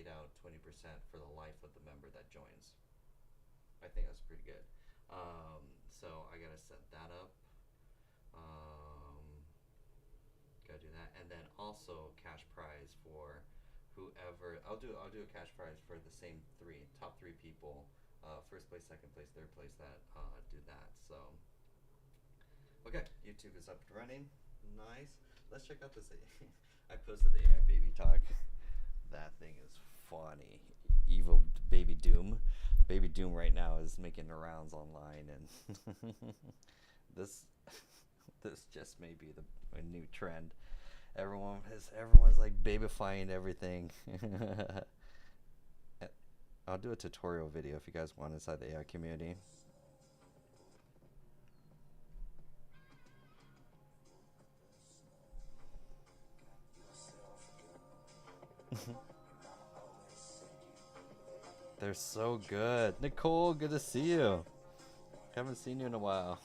paid out 20% for the life of the member that joins. I think that's pretty good. So I gotta set that up. Um, Gotta do that, and then also cash prize for whoever. I'll do a cash prize for the same top three people, first place, second place, third place that do that. So okay, YouTube is up and running. Nice. Let's check out this. I posted the AI baby talk. That thing is funny. Evil baby Doom. Baby Doom right now is making the rounds online, and this this just may be a new trend. Everyone's like babyfying everything. I'll do a tutorial video if you guys want inside the AI community. They're so good. Nicole, good to see you. Haven't seen you in a while.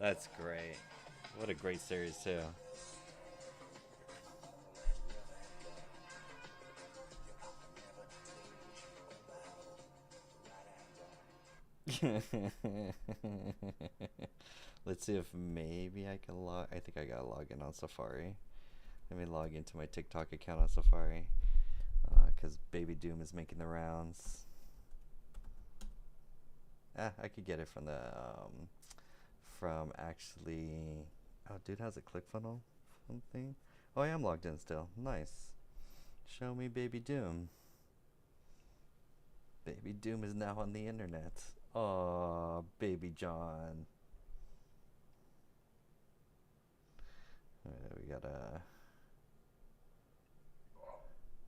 That's great. What a great series, too. Let's see if maybe I can log. I think I gotta log in on Safari. Let me log into my TikTok account on Safari. Because Baby Doom is making the rounds. I could get it from from actually. Oh, dude has a ClickFunnels something. Oh, I am logged in still. Nice. Show me Baby Doom. Baby Doom is now on the internet. Oh, Baby John. We gotta.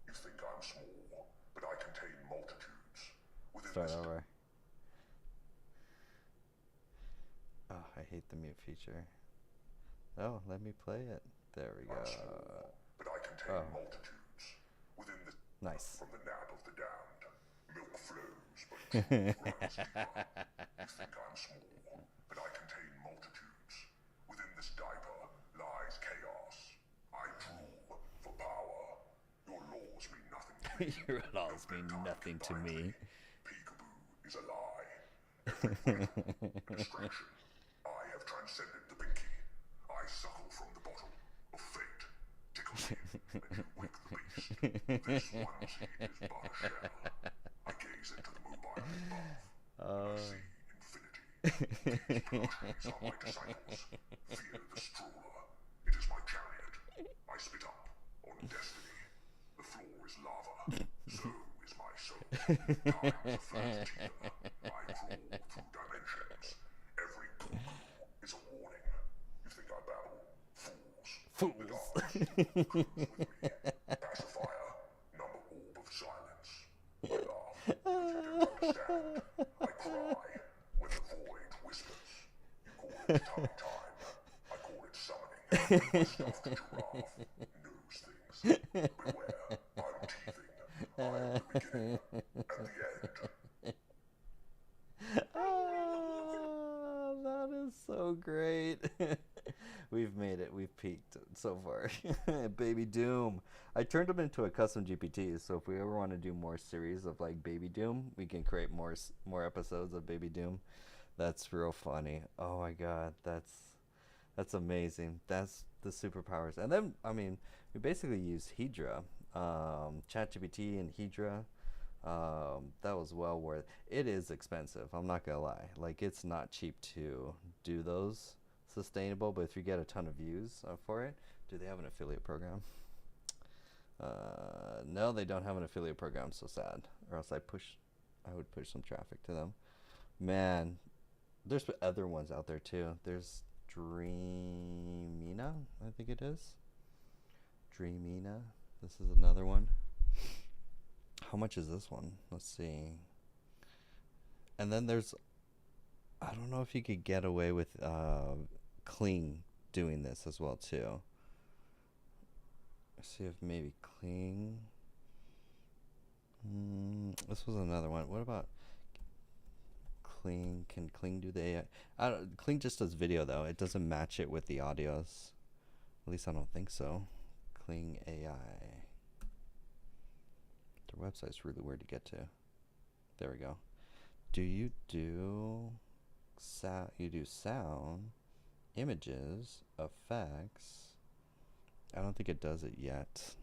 You think I'm small, but I contain multitudes. Start over. Oh, I hate the mute feature. Oh, let me play it. There we go. I'm small, but I contain multitudes. Within the nice. From the nap of the damned, milk flows, but truth runs deeper. You think I'm small, but I contain multitudes. Within this diaper lies chaos. I drool for power. Your laws mean nothing to me. Your laws mean nothing to me. Peekaboo is a lie. Every breath, a distraction. I have transcended the binky. I suckle from the bottle of fate. Tickle me, and you wake the beast. This one seed is but a shell. I gaze into the mobile above. I see infinity. These productions are my disciples. Fear the stroller. It is my chariot. I spit up on destiny. The floor is lava. So is my soul. Time's a first teeter. I crawl through dimensions. Every is a warning. You think I babble? Fools. Fools. Cruise with me. Pacifier. Number orb of silence. I laugh, but you don't understand. I cry when the void whispers. You call it tummy time. I call it summoning. My stuffed giraffe knows things. Beware, I'm teething. I am the beginning and the end. That is so great. We've made it. We've peaked so far. Baby Doom. I turned him into a custom GPT, so if we ever want to do more series of like Baby Doom, we can create more episodes of Baby Doom. That's real funny. Oh my god, that's amazing. That's the superpowers. And then I mean, we basically use Hedra, ChatGPT and Hedra. That was well worth. It is expensive. I'm not gonna lie. Like it's not cheap to do those sustainable. But if you get a ton of views for it, do they have an affiliate program? No, they don't have an affiliate program. So sad. Or else I would push some traffic to them. Man, there's other ones out there too. There's Dreamina, I think it is. Dreamina. This is another one. How much is this one? Let's see. And then there's, I don't know if you could get away with Kling doing this as well too. Let's see if maybe Kling. This was another one. What about Kling, can Kling do the AI? Kling just does video though. It doesn't match it with the audios. At least I don't think so. Kling AI. Their website's really weird to get to. There we go. Do you do sound? You do sound, images, effects. I don't think it does it yet.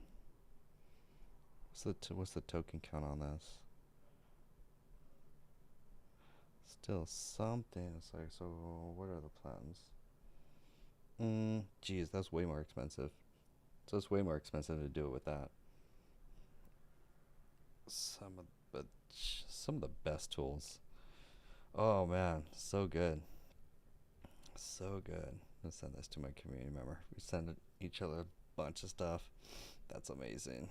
What's the token count on this? Still something. It's like, so what are the plans? Geez, that's way more expensive. So it's way more expensive to do it with that. Some of the best tools. Oh man, so good. So good. Let's send this to my community member. We send each other a bunch of stuff. That's amazing.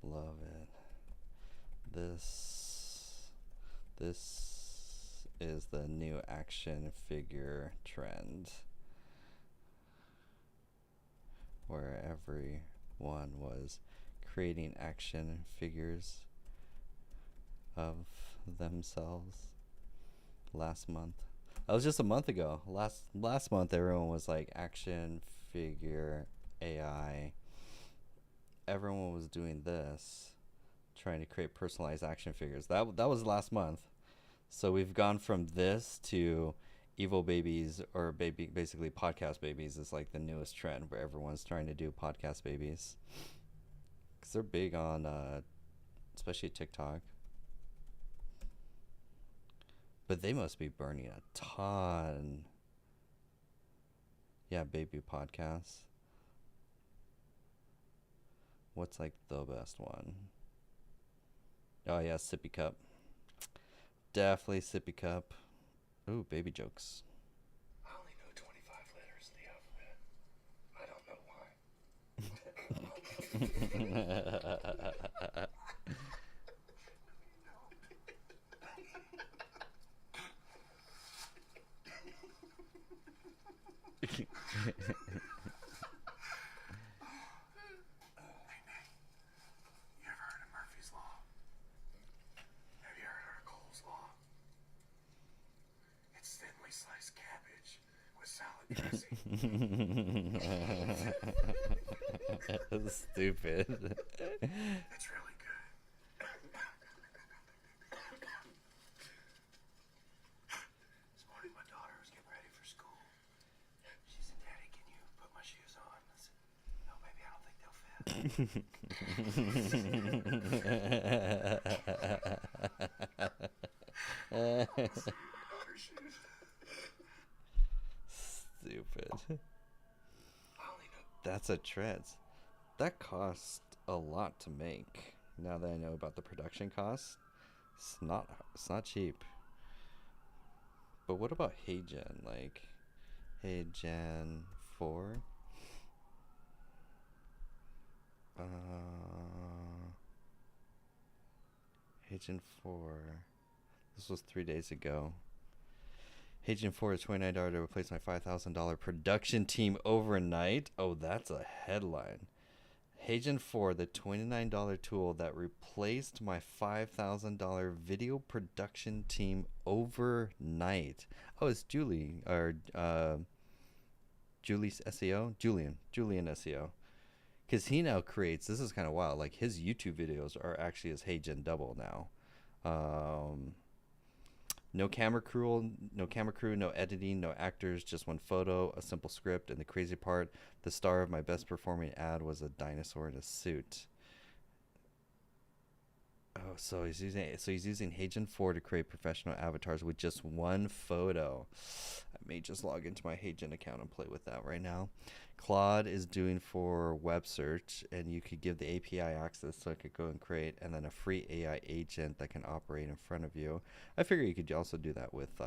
Love it. This is the new action figure trend, where everyone was creating action figures of themselves last month. That was just a month ago. Last month everyone was like action figure AI. Everyone was doing this, trying to create personalized action figures. That was last month. So we've gone from this to Evo babies, or basically podcast babies is like the newest trend, where everyone's trying to do podcast babies. Cause they're big on, especially TikTok. But they must be burning a ton. Yeah, baby podcasts. What's like the best one? Oh yeah, Sippy Cup. Definitely Sippy Cup. Ooh, baby jokes. I only know 25 letters in the alphabet. I don't know why. You ever heard of Murphy's Law? Have you ever heard of Cole's Law? It's thinly sliced cabbage with salad dressing. That's stupid. It's really good. This morning my daughter was getting ready for school. She said, Daddy, can you put my shoes on? I said, no, baby, I don't think they'll fit. Stupid. That's a trend. That cost a lot to make. Now that I know about the production costs, it's not cheap. But what about HeyGen? Like HeyGen 4? HeyGen 4. This was 3 days ago. HeyGen 4 is $29 to replace my $5,000 production team overnight. Oh, that's a headline. HeyGen 4, the $29 tool that replaced my $5,000 video production team overnight. Oh, it's Julie, or Julie's SEO? Julian SEO. Because he now creates, this is kind of wild, like his YouTube videos are actually his HeyGen double now. No camera crew, no editing, no actors, just one photo, a simple script, and the crazy part, the star of my best performing ad was a dinosaur in a suit. Oh, so he's using HeyGen 4 to create professional avatars with just one photo. I may just log into my HeyGen account and play with that right now. Claude is doing for web search, and you could give the API access so it could go and create, and then a free AI agent that can operate in front of you. I figure you could also do that with,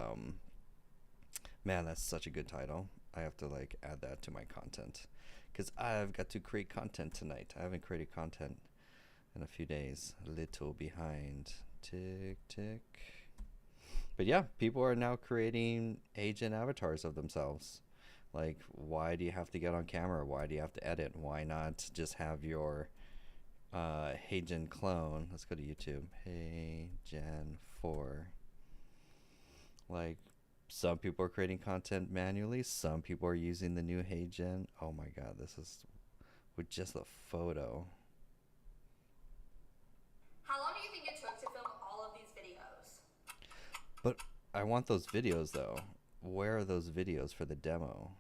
man, that's such a good title. I have to like add that to my content, because I've got to create content tonight. I haven't created content in a few days. A little behind. Tick, tick. But yeah, people are now creating agent avatars of themselves. Like, why do you have to get on camera? Why do you have to edit? Why not just have your HeyGen clone? Let's go to YouTube. HeyGen 4. Like, some people are creating content manually, some people are using the new HeyGen. Oh my god, this is with just a photo. How long do you think it took to film all of these videos? But I want those videos though. Where are those videos for the demo?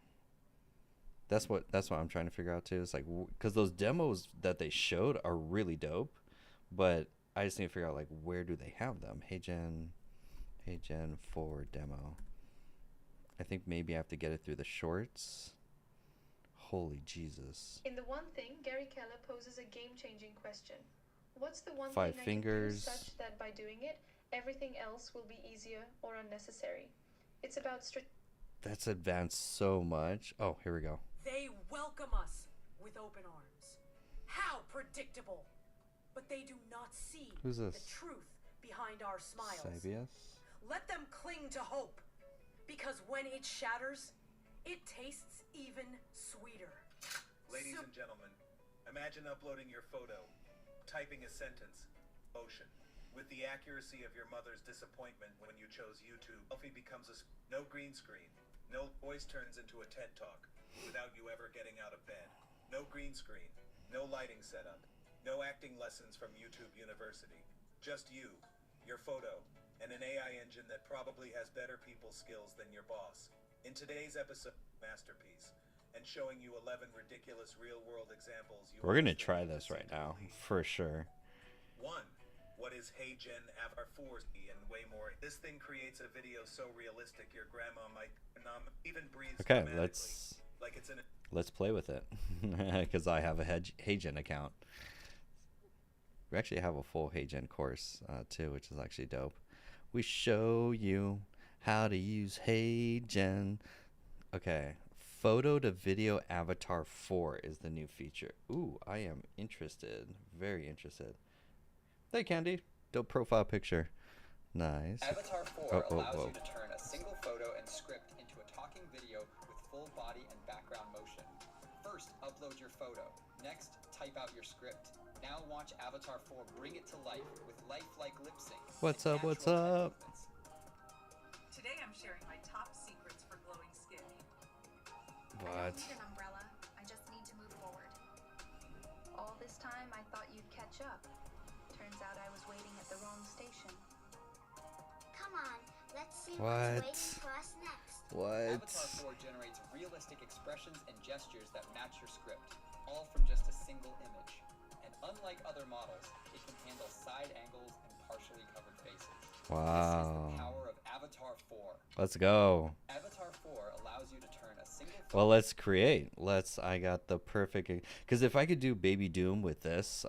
That's what I'm trying to figure out too. It's like because those demos that they showed are really dope, but I just need to figure out like where do they have them? HeyGen 4 demo. I think maybe I have to get it through the shorts. Holy Jesus. In the one thing, Gary Keller poses a game-changing question. What's the one Five thing I can do fingers. such that by doing it, everything else will be easier or unnecessary? It's about That's advanced so much. Oh, here we go. They welcome us with open arms. How predictable! But they do not see Who's the this? truth behind our smiles. Sabius? Let them cling to hope, because when it shatters, it tastes even sweeter. Ladies and gentlemen, imagine uploading your photo, typing a sentence, motion. With the accuracy of your mother's disappointment when you chose YouTube, selfie becomes no green screen. No voice turns into a TED Talk without you ever getting out of bed. No green screen. No lighting setup. No acting lessons from YouTube University. Just you, your photo, and an AI engine that probably has better people skills than your boss. In today's episode, Masterpiece, and showing you 11 ridiculous real-world examples. We're going to try this right now, for sure. 1. What is HeyGen Avatar 4 and way more? This thing creates a video so realistic your grandma might even breathe. Okay, dramatically, like it's in a let's play with it. Because I have a HeyGen account. We actually have a full HeyGen course too, which is actually dope. We show you how to use HeyGen. Okay, photo to video avatar 4 is the new feature. Ooh, I am interested. Very interested. Hey, Candy. Dope profile picture. Nice. Avatar 4 allows you to turn a single photo and script into a talking video with full body and background motion. First, upload your photo. Next, type out your script. Now watch Avatar 4 bring it to life with lifelike lip sync. What's up? What's up? Today I'm sharing my top secrets for glowing skin. What? I don't need an umbrella. I just need to move forward. All this time I thought you'd catch up. Turns out I was waiting at the wrong station. Come on, let's see What? what's waiting for us next. What? Avatar 4 generates realistic expressions and gestures that match your script, all from just a single image. And unlike other models, it can handle side angles and partially covered faces. This is Wow. the power of Avatar 4. Let's go. Avatar 4 allows you to turn a single Well, let's create. I got the perfect, because if I could do Baby Doom with this,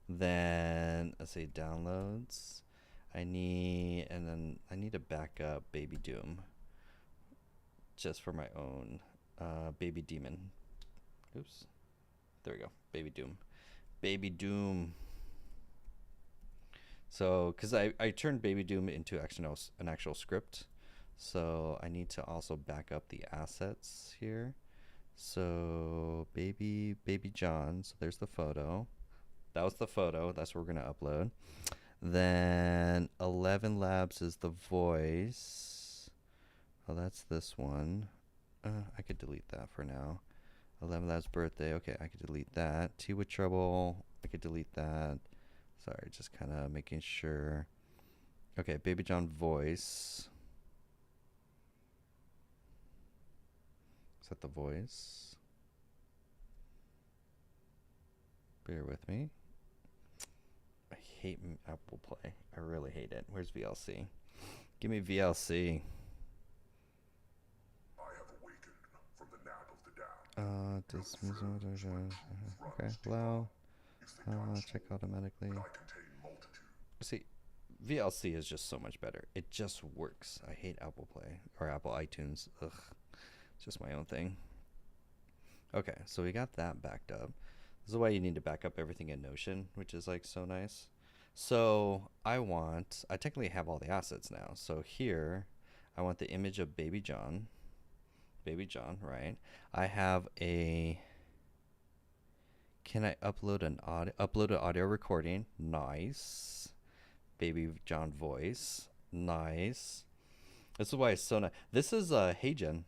then let's say downloads. I need to back up Baby Doom just for my own Baby Demon. Oops. There we go. Baby Doom. Baby Doom. So, because I turned Baby Doom into an actual script. So I need to also back up the assets here. So Baby John. So there's the photo. That was the photo. That's what we're going to upload. Then 11 Labs is the voice. Oh, that's this one. I could delete that for now. 11 Labs birthday. Okay, I could delete that. Tea with Trouble. I could delete that. Sorry, just kind of making sure. Okay, Baby John voice. Is that the voice? Bear with me. I hate Apple Play. I really hate it. Where's VLC? Give me VLC. I have awakened from the nap of the damned. Okay, allow. Check automatically. I contain multitude. See, VLC is just so much better. It just works. I hate Apple Play or Apple iTunes. Ugh, it's just my own thing. Okay, so we got that backed up. This is why you need to back up everything in Notion, which is like so nice. So I technically have all the assets now. So here, I want the image of Baby John. Baby John, right? I have can I upload an audio recording? Nice. Baby John voice. Nice. This is why it's so nice. This is HeyGen.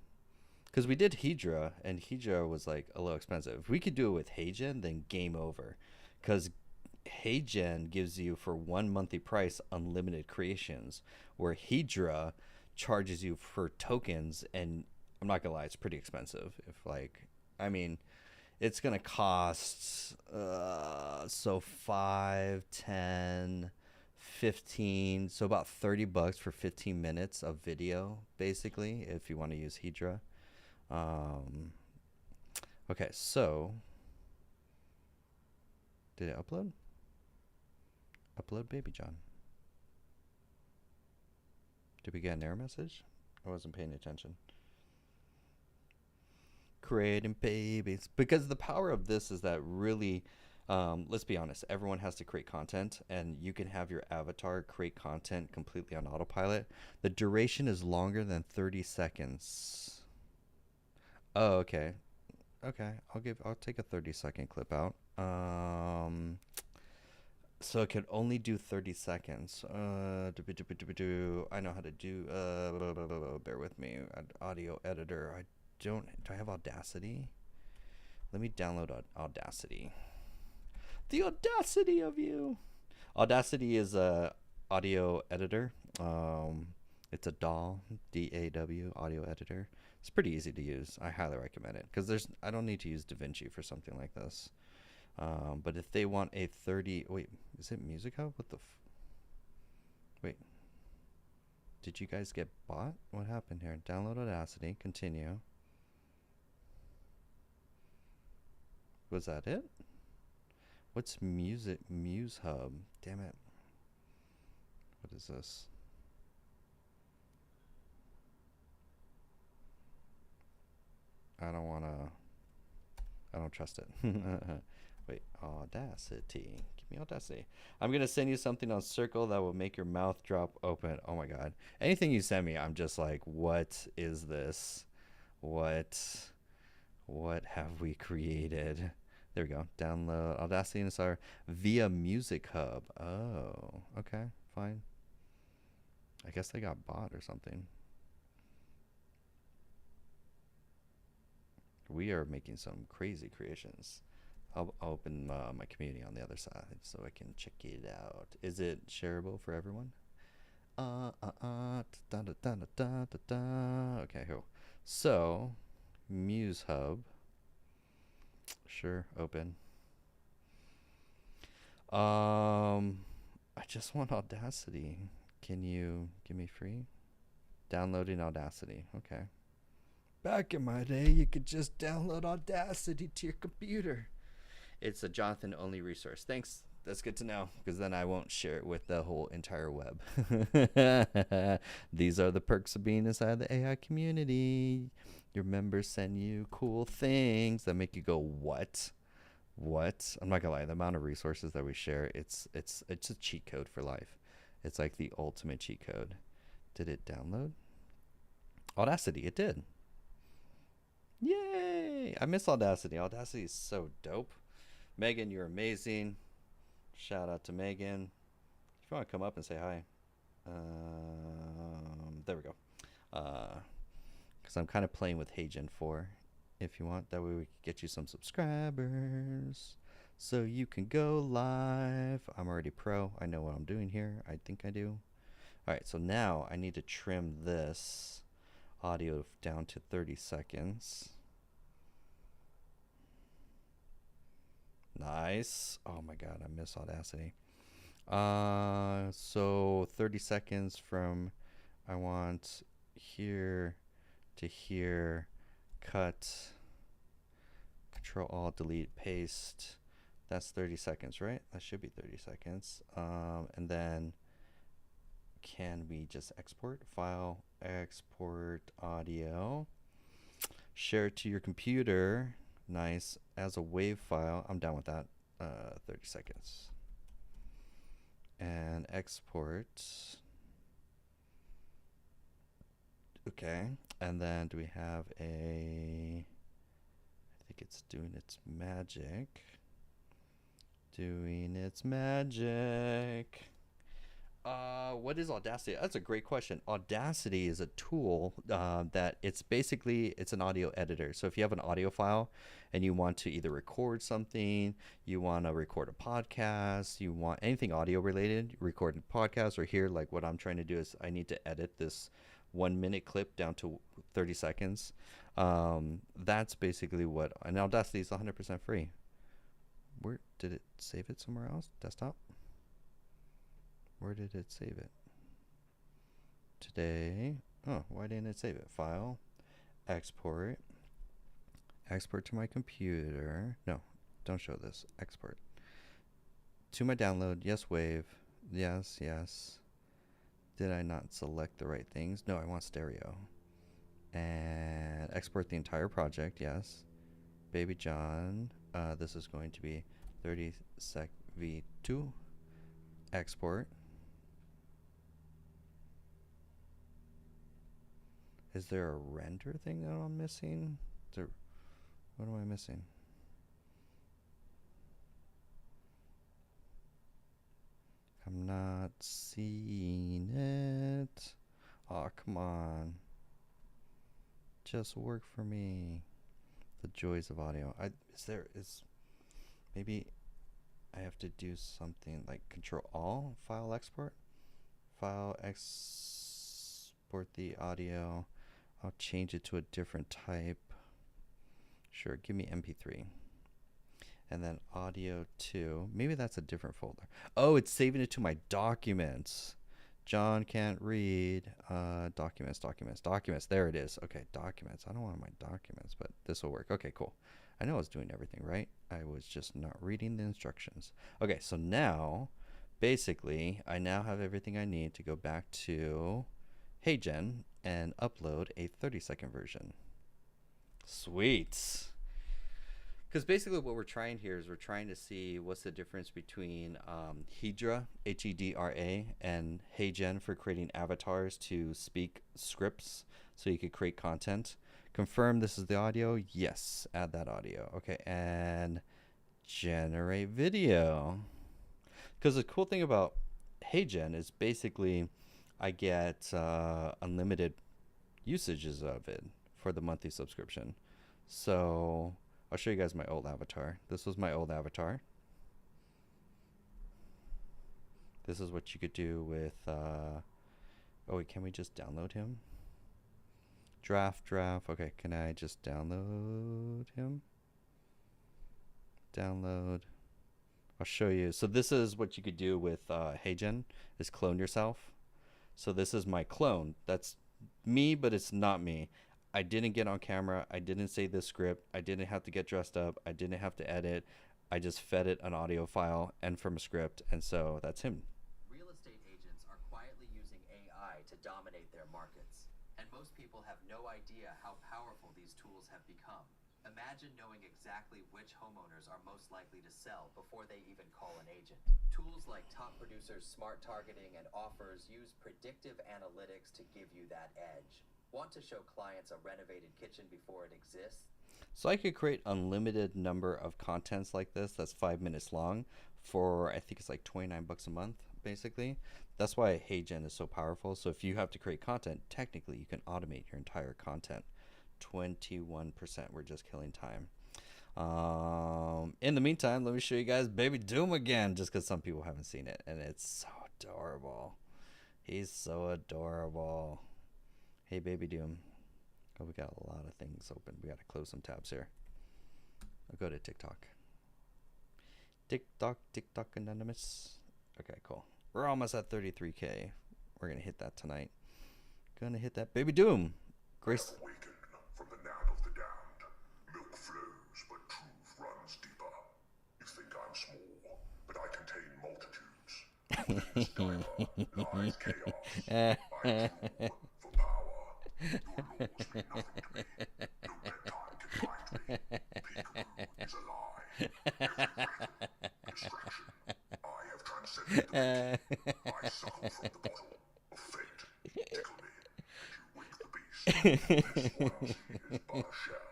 Because we did Hedra, and Hedra was like a little expensive. If we could do it with HeyGen, then game over. Because HeyGen gives you for 1 monthly price unlimited creations, where Hedra charges you for tokens, and I'm not gonna lie, it's pretty expensive. If like, I mean, it's gonna cost so 5, 10, 15, so about $30 for 15 minutes of video, basically, if you want to use Hedra. Okay, so did it upload? Upload Baby John. Did we get an error message? I wasn't paying attention. Creating babies. Because the power of this is that really, let's be honest, everyone has to create content, and you can have your avatar create content completely on autopilot. The duration is longer than 30 seconds. Oh, okay. Okay, I'll take a 30-second clip out. So it could only do 30 seconds. I know how to do, bear with me, audio editor. Do I have Audacity? Let me download Audacity. The audacity of you. Audacity is a audio editor. It's a DAW, D-A-W, audio editor. It's pretty easy to use. I highly recommend it because I don't need to use DaVinci for something like this. But if they want a 30, wait, is it Music Hub? What the? Wait, did you guys get bought? What happened here? Download Audacity. Continue. Was that it? What's Muse Hub? Damn it. What is this? I don't trust it. Wait, Audacity. Give me Audacity. I'm going to send you something on Circle that will make your mouth drop open. Oh my God. Anything you send me, I'm just like, what is this? What have we created? There we go. Download Audacity and Installer via Music Hub. Oh, okay, fine. I guess they got bought or something. We are making some crazy creations. I'll open my community on the other side so I can check it out. Is it shareable for everyone? Okay, cool. So, Muse Hub. Sure, open. I just want Audacity. Can you give me free? Downloading Audacity. Okay. Back in my day, you could just download Audacity to your computer. It's a Jonathan only resource. Thanks. That's good to know, because then I won't share it with the whole entire web. These are the perks of being inside the AI community. Your members send you cool things that make you go, what? What? I'm not gonna lie, the amount of resources that we share, it's a cheat code for life. It's like the ultimate cheat code. Did it download? Audacity, it did. Yay! I miss Audacity. Audacity is so dope. Megan, you're amazing. Shout out to Megan. If you want to come up and say hi. There we go. Because I'm kind of playing with HeyGen 4. If you want, that way we can get you some subscribers. So you can go live. I'm already pro. I know what I'm doing here. I think I do. Alright, so now I need to trim this audio down to 30 seconds. Nice. Oh my God, I miss Audacity. So 30 seconds from I want here to here, cut, Control Alt Delete, paste. That's 30 seconds, right? That should be 30 seconds. And then can we just export? File, export audio, share it to your computer. Nice. As a WAV file. I'm done with that. 30 seconds. And export. Okay. And then do we have a... I think it's doing its magic. Doing its magic. What is Audacity? That's a great question. Audacity is a tool that it's an audio editor. So if you have an audio file and you want to either record something, you want to record a podcast, you want anything audio related, record a podcast, or here, like what I'm trying to do is I need to edit this 1 minute clip down to 30 seconds. That's basically what, and Audacity is 100% free. Where did it save it somewhere else? Desktop? Where did it save it? Today. Oh, why didn't it save it? File, export, export to my computer. No, don't show this. Export to my download. Yes, Wave. Yes, yes. Did I not select the right things? No, I want stereo. And export the entire project. Yes. Baby John. This is going to be 30 sec v2. Export. Is there a render thing that I'm missing? What am I missing? I'm not seeing it. Oh, come on. Just work for me. The joys of audio. Maybe I have to do something like Control All, file export. File export the audio. I'll change it to a different type. Sure, give me MP3. And then audio 2. Maybe that's a different folder. Oh, it's saving it to my documents. John can't read. Documents. There it is. Okay, documents. I don't want my documents, but this will work. Okay, cool. I know I was doing everything right. I was just not reading the instructions. Okay, so now, basically, I now have everything I need to go back to HeyGen and upload a 30-second version. Sweet. Because basically what we're trying here is we're trying to see what's the difference between Hedra, Hedra, and HeyGen for creating avatars to speak scripts so you could create content. Confirm this is the audio. Yes, add that audio. Okay, and generate video. Because the cool thing about HeyGen is basically I get unlimited usages of it for the monthly subscription. So I'll show you guys my old avatar. This was my old avatar. This is what you could do with oh wait, can we just download him? Draft. Okay, can I just download him? Download. I'll show you. So this is what you could do with HeyGen, is clone yourself. So this is my clone. That's me, but it's not me. I didn't get on camera. I didn't say this script. I didn't have to get dressed up. I didn't have to edit. I just fed it an audio file and from a script, and so that's him. Real estate agents are quietly using AI to dominate their markets, and most people have no idea how powerful these tools have become. Imagine knowing exactly which homeowners are most likely to sell before they even call an agent. Tools like Top Producer's smart targeting and offers use predictive analytics to give you that edge. Want to show clients a renovated kitchen before it exists? So I could create unlimited number of contents like this that's 5 minutes long for, I think it's like $29 a month, basically. That's why HeyGen is so powerful. So if you have to create content, technically you can automate your entire content. 21%. We're just killing time. In the meantime, let me show you guys Baby Doom again, just because some people haven't seen it, and it's so adorable. He's so adorable. Hey, Baby Doom. Oh, we got a lot of things open. We got to close some tabs here. I'll go to TikTok. TikTok Anonymous. Okay, cool. We're almost at 33K. We're going to hit that tonight. Gonna hit that. Baby Doom. Grace. Awaken from the nap of the damned. Milk flows, but truth runs deeper. You think I'm small, but I contain multitudes. Within this diaper lies chaos. I drool for power. Your laws mean nothing to me. No bedtime can find me. Peekaboo is a lie. Every wrinkle, distraction. I have transcended the wicked. I suckle from the bottle of fate. Tickle me, and you wake the beast. This royalty is but a shell.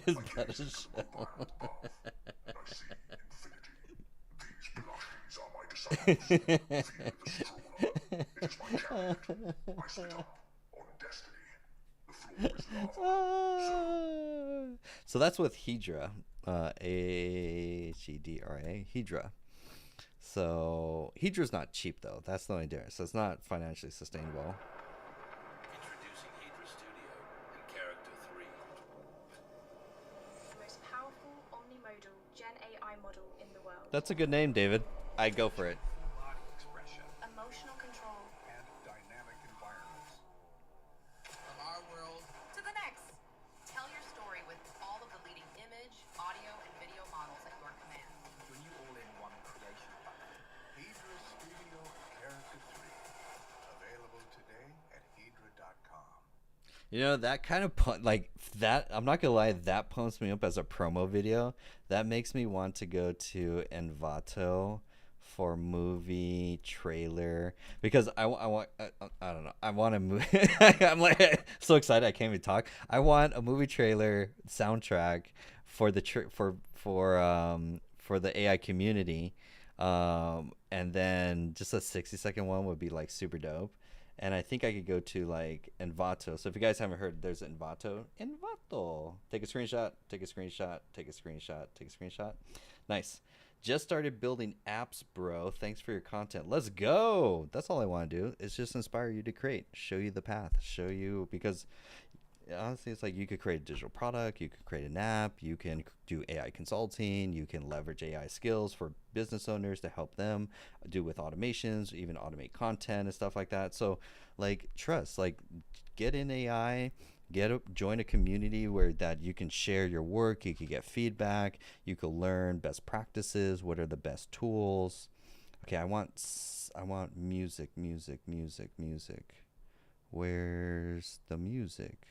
Is My but gaze a is from a violent path, and I see infinity. These blushies are my disciples. Fear the stroller. champion it. I split up on destiny. The floor is lava. So that's with Hedra, Hedra. Hedra. So Hedra's not cheap though. That's the only difference. So it's not financially sustainable. Introducing Hedra Studio and Character 3. The most powerful omnimodal Gen AI model in the world. That's a good name, David. I'd go for it. Body expression Emotional control. and dynamic environments. From our world to the next. Tell your story with all of the leading image, audio, and video models at your command. To a new all-in-one creation platform. Hedra Studio Character 3. Available today at Hedra.com. You know, that kind of like that. I'm not gonna lie, that pumps me up as a promo video. That makes me want to go to Envato for movie trailer because I want I don't know, I want a movie. I'm like so excited I can't even talk. I want a movie trailer soundtrack for the for the AI community, and then just a 60-second one would be like super dope. And I think I could go to like Envato. So if you guys haven't heard, there's Envato. Take a screenshot, take a screenshot, take a screenshot, take a screenshot. Nice. Just started building apps, bro. Thanks for your content. Let's go. That's all I want to do is just inspire you to create, show you the path, show you, because honestly, it's like you could create a digital product, you could create an app, you can do AI consulting, you can leverage AI skills for business owners to help them do with automations, even automate content and stuff like that. So like trust, like get in AI, join a community where that you can share your work, you can get feedback, you can learn best practices, what are the best tools. Okay, I want music. Where's the music?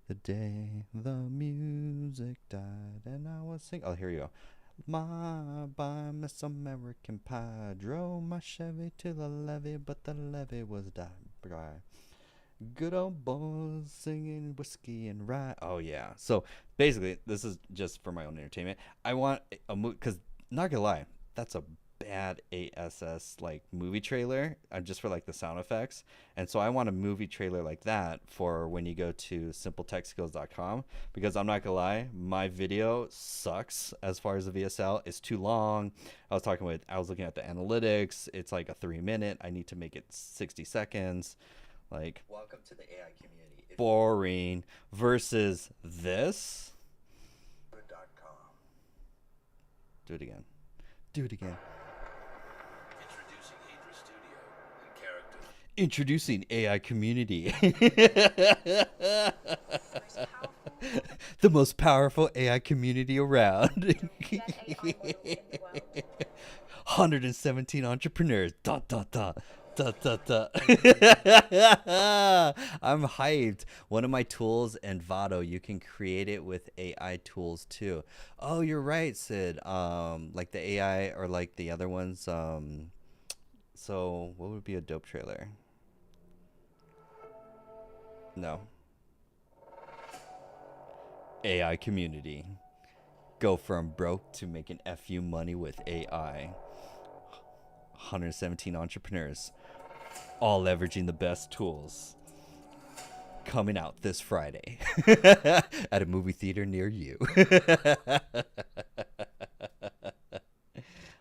The day the music died and I was singing. Oh, here you go. By Miss American Pie, drove my Chevy to the levee, but the levee was dry. Good old boys singing whiskey and rye. Oh yeah. So basically, this is just for my own entertainment. I want a movie because, not gonna lie, that's a bad ASS like movie trailer, just for like the sound effects. And so I want a movie trailer like that for when you go to simpletechskills.com, because I'm not gonna lie, my video sucks as far as the VSL. It's too long. I was looking at the analytics. It's like a 3-minute. I need to make it 60 seconds. Like, Welcome to the AI community. boring versus this. Do it again. Introducing Hedra Studio and Character. Introducing AI community. The most powerful AI community around. 117 entrepreneurs. I'm hyped. One of my tools, Envato, you can create it with AI tools too. Oh, you're right, Sid. Like the AI or like the other ones. So what would be a dope trailer? No. AI community. Go from broke to making FU money with AI. 117 entrepreneurs, all leveraging the best tools. Coming out this Friday at a movie theater near you.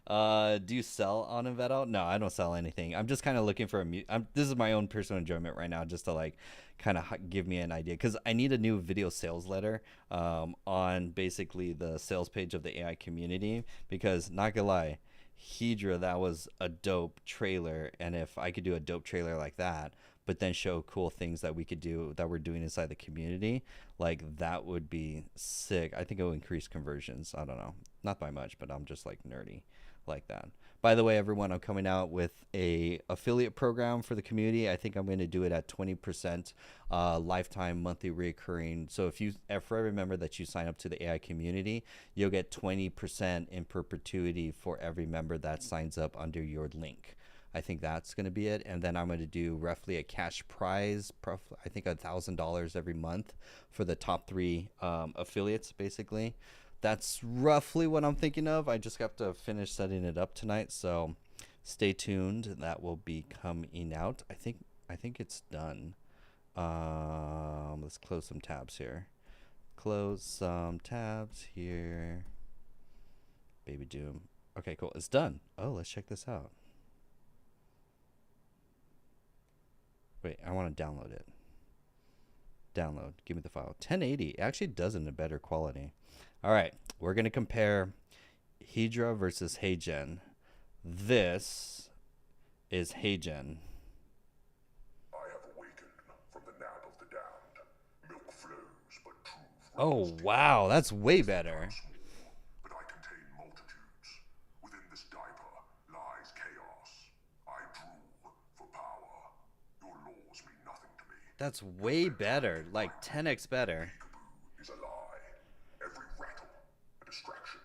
Do you sell on Envato? No, I don't sell anything. I'm just kind of looking for this is my own personal enjoyment right now, just to like kind of give me an idea, because I need a new video sales letter on basically the sales page of the AI community, because not gonna lie, Hedra, that was a dope trailer, and if I could do a dope trailer like that, but then show cool things that we could do that we're doing inside the community, like that would be sick. I think it will increase conversions. I don't know, not by much, but I'm just like nerdy like that. By the way, everyone, I'm coming out with a affiliate program for the community. I think I'm going to do it at 20% lifetime monthly recurring. So if for every member that you sign up to the AI community, you'll get 20% in perpetuity for every member that signs up under your link. I think that's going to be it. And then I'm going to do roughly a cash prize, I think $1,000 every month for the top 3 affiliates, basically. That's roughly what I'm thinking of. I just got to finish setting it up tonight. So Stay tuned. That will be coming out. I think it's done. Let's close some tabs here. Close some tabs here. Baby Doom. Okay, cool. It's done. Oh, let's check this out. Wait, I want to download it. Download. Give me the file. 1080. It actually does it in a better quality. All right. We're going to compare Hedra versus HeyGen. This is HeyGen. I have awakened from the nap of the damned. Milk flows, but truth Oh, wow. That's way better. but I contain multitudes. Within this diaper lies chaos. I drool for power. Your laws mean nothing to me. That's way better. Like 10x better. Peekaboo is a lie. Every rattle, a distraction.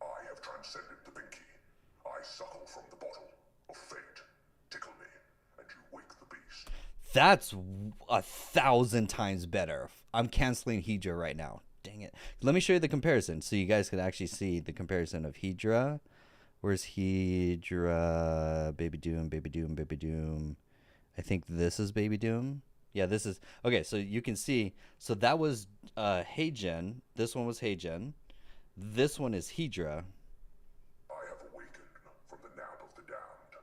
I have transcended the Binky. I suckle from the bottle of fate. Tickle me, and you wake the beast. That's 1,000 times better. I'm canceling Hedra right now. Dang it. Let me show you the comparison so you guys can actually see the comparison of Hedra. Where's Hedra? Baby Doom, Baby Doom, Baby Doom. I think this is Baby Doom. Yeah, this is... Okay, so you can see. So that was HeyGen. This one was HeyGen. This one is Hedra. I have awakened from the nap of the damned.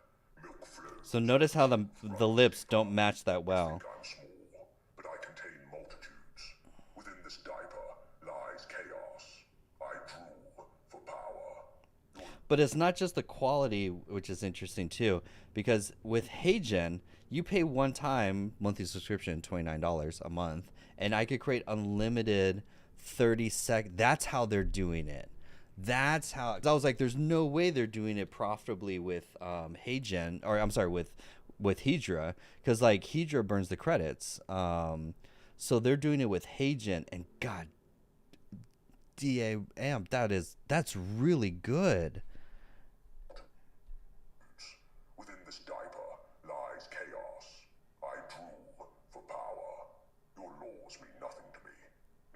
Milk flows. So notice how the lips don't match that well. I'm small, but I contain multitudes. Within this diaper lies chaos. I drool for power. But it's not just the quality, which is interesting too, because with HeyGen, you pay one time monthly subscription, $29 a month, and I could create unlimited 30-second. That's how they're doing it. That's how. I was like, there's no way they're doing it profitably with HeyGen, or I'm sorry, with Hedra, because like Hedra burns the credits. So they're doing it with HeyGen, and God, damn, that's really good. Within this diaper lies chaos. I drool for power. Your laws mean nothing to me.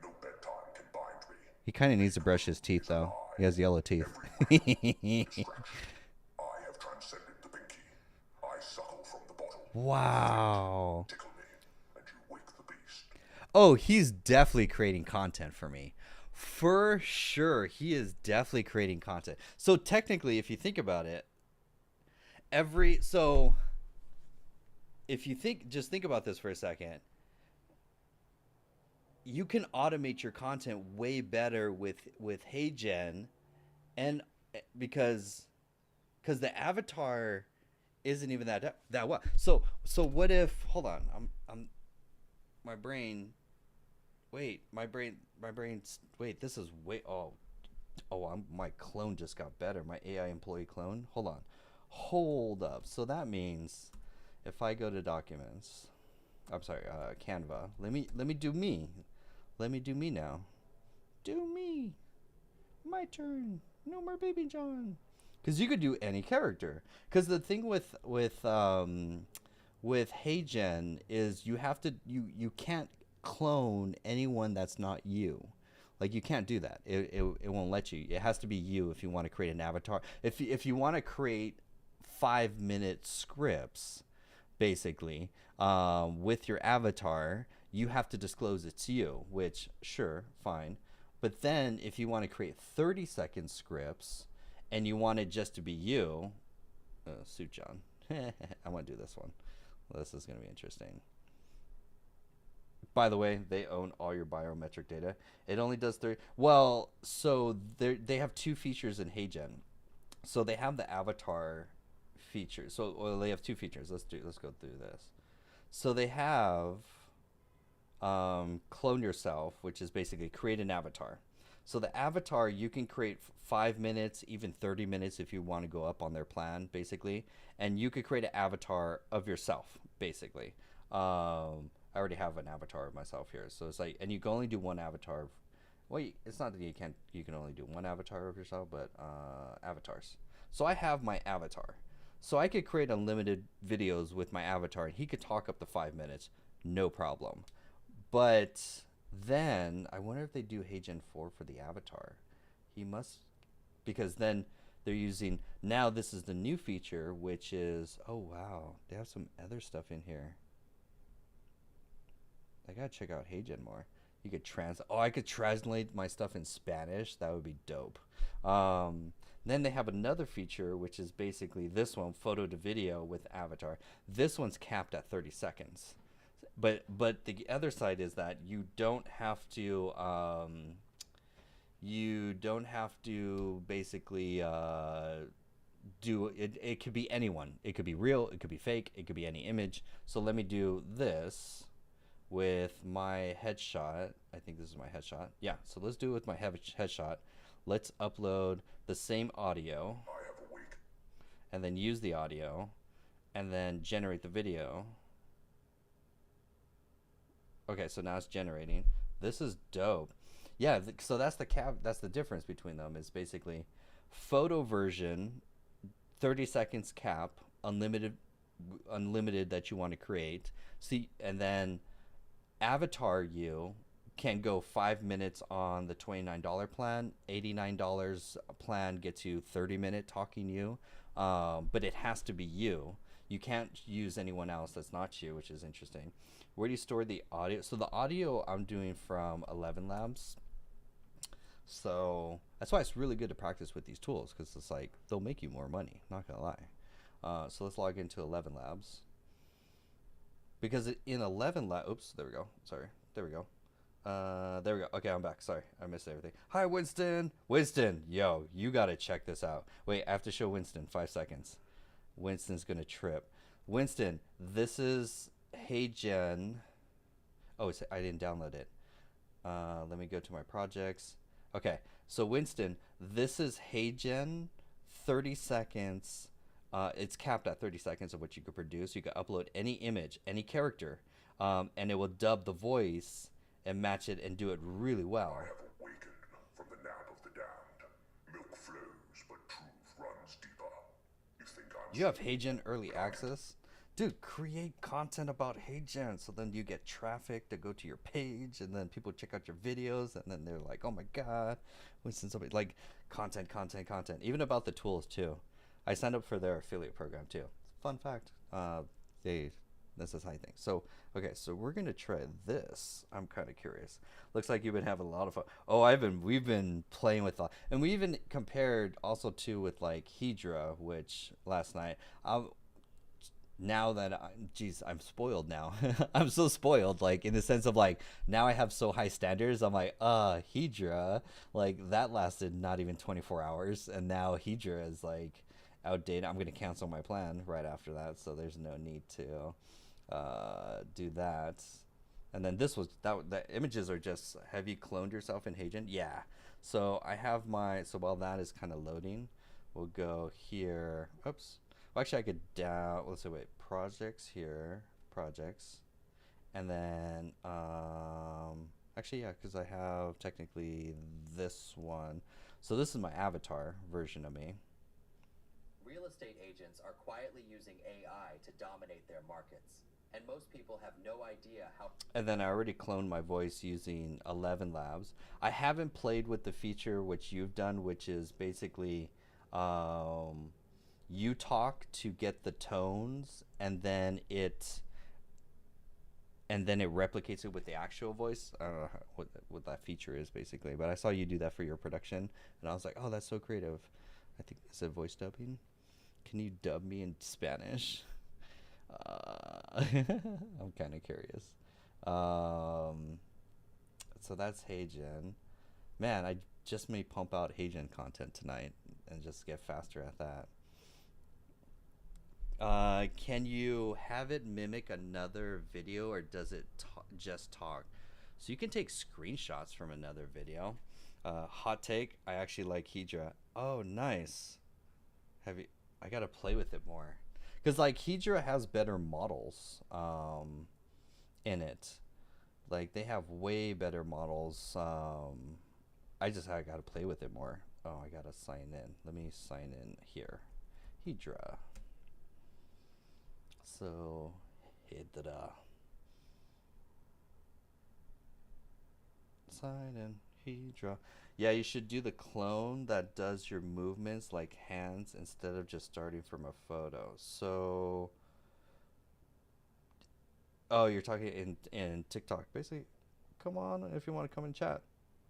No bedtime can bind me. He kind of needs to brush his teeth though. He has yellow teeth. I have transcended the Binky. I suckle from the bottle. Wow. Tickle me, and you wake the beast. Oh, he's definitely creating content for me. For sure, he is definitely creating content. So technically, if you think about it, if you just think about this for a second, you can automate your content way better with HeyGen, and because the avatar isn't even that well. So what if, hold on, my brain. Wait, wait, this is way, my clone just got better. My AI employee clone. Hold up. So that means if I go to documents, I'm sorry, Canva, let me do me. Let me do me now. Do me. My turn. No more Baby John. Because you could do any character. Because the thing with HeyGen is you can't clone anyone that's not you. Like, you can't do that. It won't let you. It has to be you if you want to create an avatar. If you want to create 5-minute scripts, basically, with your avatar, you have to disclose it's you, which, sure, fine. But then if you want to create 30-second scripts and you want it just to be you, Suit John. I want to do this one. This is going to be interesting. By the way, they own all your biometric data. It only does 30. Well, so they have two features in HeyGen. So they have the avatar feature. So they have two features. Let's go through this. So they have clone yourself, which is basically create an avatar. So the avatar, you can create 5 minutes, even 30 minutes if you want to go up on their plan, basically. And you could create an avatar of yourself, basically. I already have an avatar of myself here. So it's like, and you can only do one avatar. Well, it's not that you can only do one avatar of yourself, but avatars. So I have my avatar. So I could create unlimited videos with my avatar, and he could talk up to 5 minutes, no problem. But then I wonder if they do HeyGen 4 for the avatar. He must, because then they're using now. This is the new feature, which is, oh wow, they have some other stuff in here. I gotta check out HeyGen more. You could I could translate my stuff in Spanish. That would be dope. Then they have another feature, which is basically this one, photo to video with avatar. This one's capped at 30 seconds. But the other side is that you don't have to basically do it. It could be anyone. It could be real. It could be fake. It could be any image. So let me do this with my headshot. I think this is my headshot. Yeah, so let's do it with my headshot. Let's upload the same audio and then use the audio and then generate the video. Okay, so now it's generating. This is dope. Yeah, so that's the difference between them, is basically photo version, 30 seconds cap, unlimited that you want to create. See, and then avatar you can go 5 minutes on the $29 plan. $89 plan gets you 30-minute talking you, but it has to be you. You can't use anyone else that's not you, which is interesting. Where do you store the audio? So the audio I'm doing from 11 Labs. So that's why it's really good to practice with these tools, because it's like they'll make you more money, not gonna lie. So let's log into 11 Labs. Because in 11 Labs, oops, there we go. Sorry, there we go. There we go. Okay, I'm back. Sorry, I missed everything. Hi, Winston. Winston, yo, you gotta check this out. Wait, I have to show Winston. 5 seconds. Winston's gonna trip. Winston, this is HeyGen. Oh, I didn't download it. Let me go to my projects. Okay, so Winston, this is HeyGen. 30 seconds. It's capped at 30 seconds of what you could produce. You can upload any image, any character, and it will dub the voice and match it and do it really well. I have awakened from the nap of the damned. Milk flows, but truth runs deeper. You think I'm... You have HeyGen early access? Dude, create content about HeyGen, so then you get traffic to go to your page, and then people check out your videos, and then they're like, oh my god, Winston, somebody, like, content. Even about the tools, too. I signed up for their affiliate program, too. Fun fact. This is how I think. So, okay, so we're going to try this. I'm kind of curious. Looks like you've been having a lot of fun. Oh, we've been playing with, and we even compared also, too, with, like, Hedra, which last night, now that I'm spoiled now. I'm so spoiled, like, in the sense of, like, now I have so high standards. I'm like, Hedra, like, that lasted not even 24 hours, and now Hedra is, like, outdated. I'm going to cancel my plan right after that, so there's no need to do that. And then this was, the images are just, have you cloned yourself in HeyGen? Yeah. So I have so while that is kind of loading, we'll go here. Oops. Well, actually, I could let's see, wait, projects here, projects, and then, actually, yeah, because I have technically this one. So this is my avatar version of me. Real estate agents are quietly using AI to dominate their markets, and most people have no idea how... And then I already cloned my voice using 11 Labs. I haven't played with the feature which you've done, which is basically... you talk to get the tones, and then it replicates it with the actual voice. I don't know what that feature is basically, but I saw you do that for your production, and I was like, oh, that's so creative. I think it said voice dubbing. Can you dub me in Spanish? I'm kind of curious. So that's HeyGen. Man, I just may pump out HeyGen content tonight and just get faster at that. Can you have it mimic another video, or does it just talk? So you can take screenshots from another video. Hot take, I actually like Hedra. Oh, nice. I gotta play with it more, because like Hedra has better models in it. Like they have way better models. I gotta play with it more. Oh, I gotta sign in. Let me sign in here. Hedra. So, Hedra. Sign in Hydra. Yeah, you should do the clone that does your movements like hands instead of just starting from a photo. So, oh, you're talking in TikTok. Basically, come on if you want to come and chat.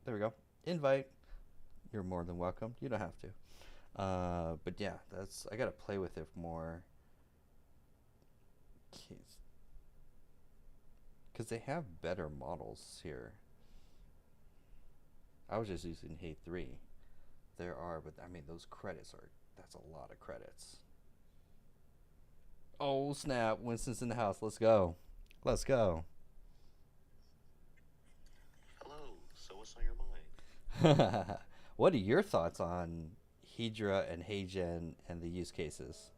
There we go. Invite. You're more than welcome. You don't have to. But yeah, that's I gotta play with it more. Because they have better models here. I was just using Hey 3. There are, but I mean, those credits are, that's a lot of credits. Oh, snap. Winston's in the house. Let's go. Let's go. Hello. So what's on your mind? What are your thoughts on Hydra and HeyGen and the use cases?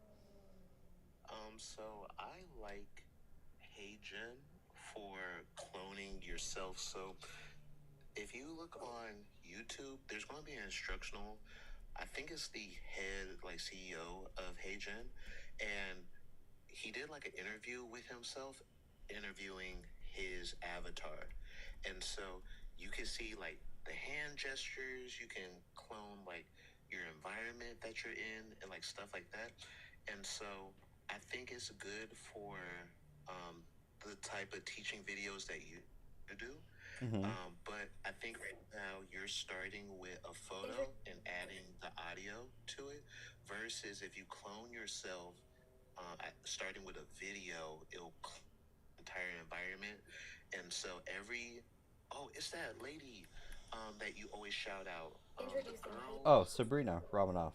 So I like HeyGen for cloning yourself. So if you look on YouTube, there's going to be an instructional. I think it's the head, like CEO of HeyGen, and he did like an interview with himself, interviewing his avatar, and so you can see like the hand gestures. You can clone like your environment that you're in and like stuff like that, and so I think it's good for the type of teaching videos that you do. Mm-hmm. But I think right now you're starting with a photo and adding the audio to it, versus if you clone yourself, starting with a video, it'll clone the entire environment. And so it's that lady that you always shout out. The girl. Oh, Sabrina Romanoff.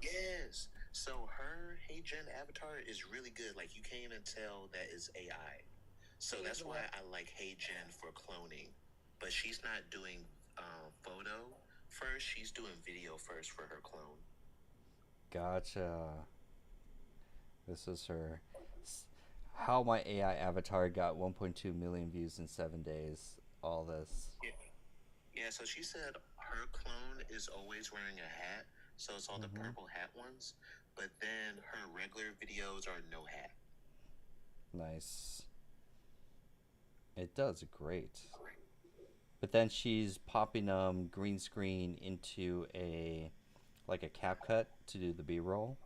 Yes. So her HeyGen avatar is really good. Like, you can't even tell that it's AI. So that's why I like HeyGen for cloning. But she's not doing photo first. She's doing video first for her clone. Gotcha. This is her. How my AI avatar got 1.2 million views in 7 days. All this. Yeah, so she said her clone is always wearing a hat. So it's all the purple hat ones. But then her regular videos are no hat. Nice. It does great. But then she's popping green screen into a CapCut to do the B-roll.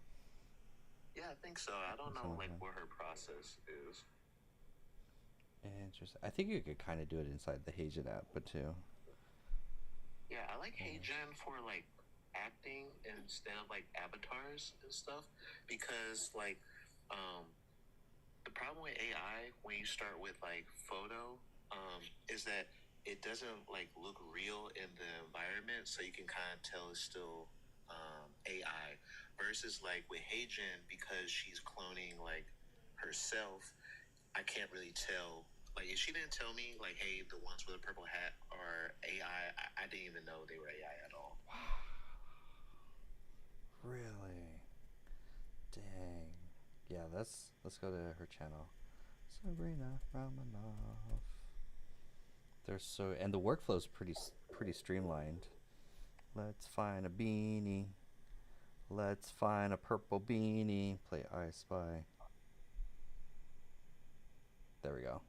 Yeah, I think so. I don't know like what her process is. Interesting. I think you could kind of do it inside the HeyGen app, but too. Yeah, I like HeyGen for like acting instead of like avatars and stuff, because like the problem with AI when you start with like photo is that it doesn't like look real in the environment, so you can kind of tell it's still AI, versus like with HeyGen, because she's cloning like herself, I can't really tell. Like, if she didn't tell me like, hey, the ones with a purple hat are AI, I didn't even know they were AI at all. Really? Dang. Yeah, let's go to her channel. Sabrina Romanoff. They're so, and the workflow's pretty streamlined. Let's find a beanie. Let's find a purple beanie. Play I Spy. There we go.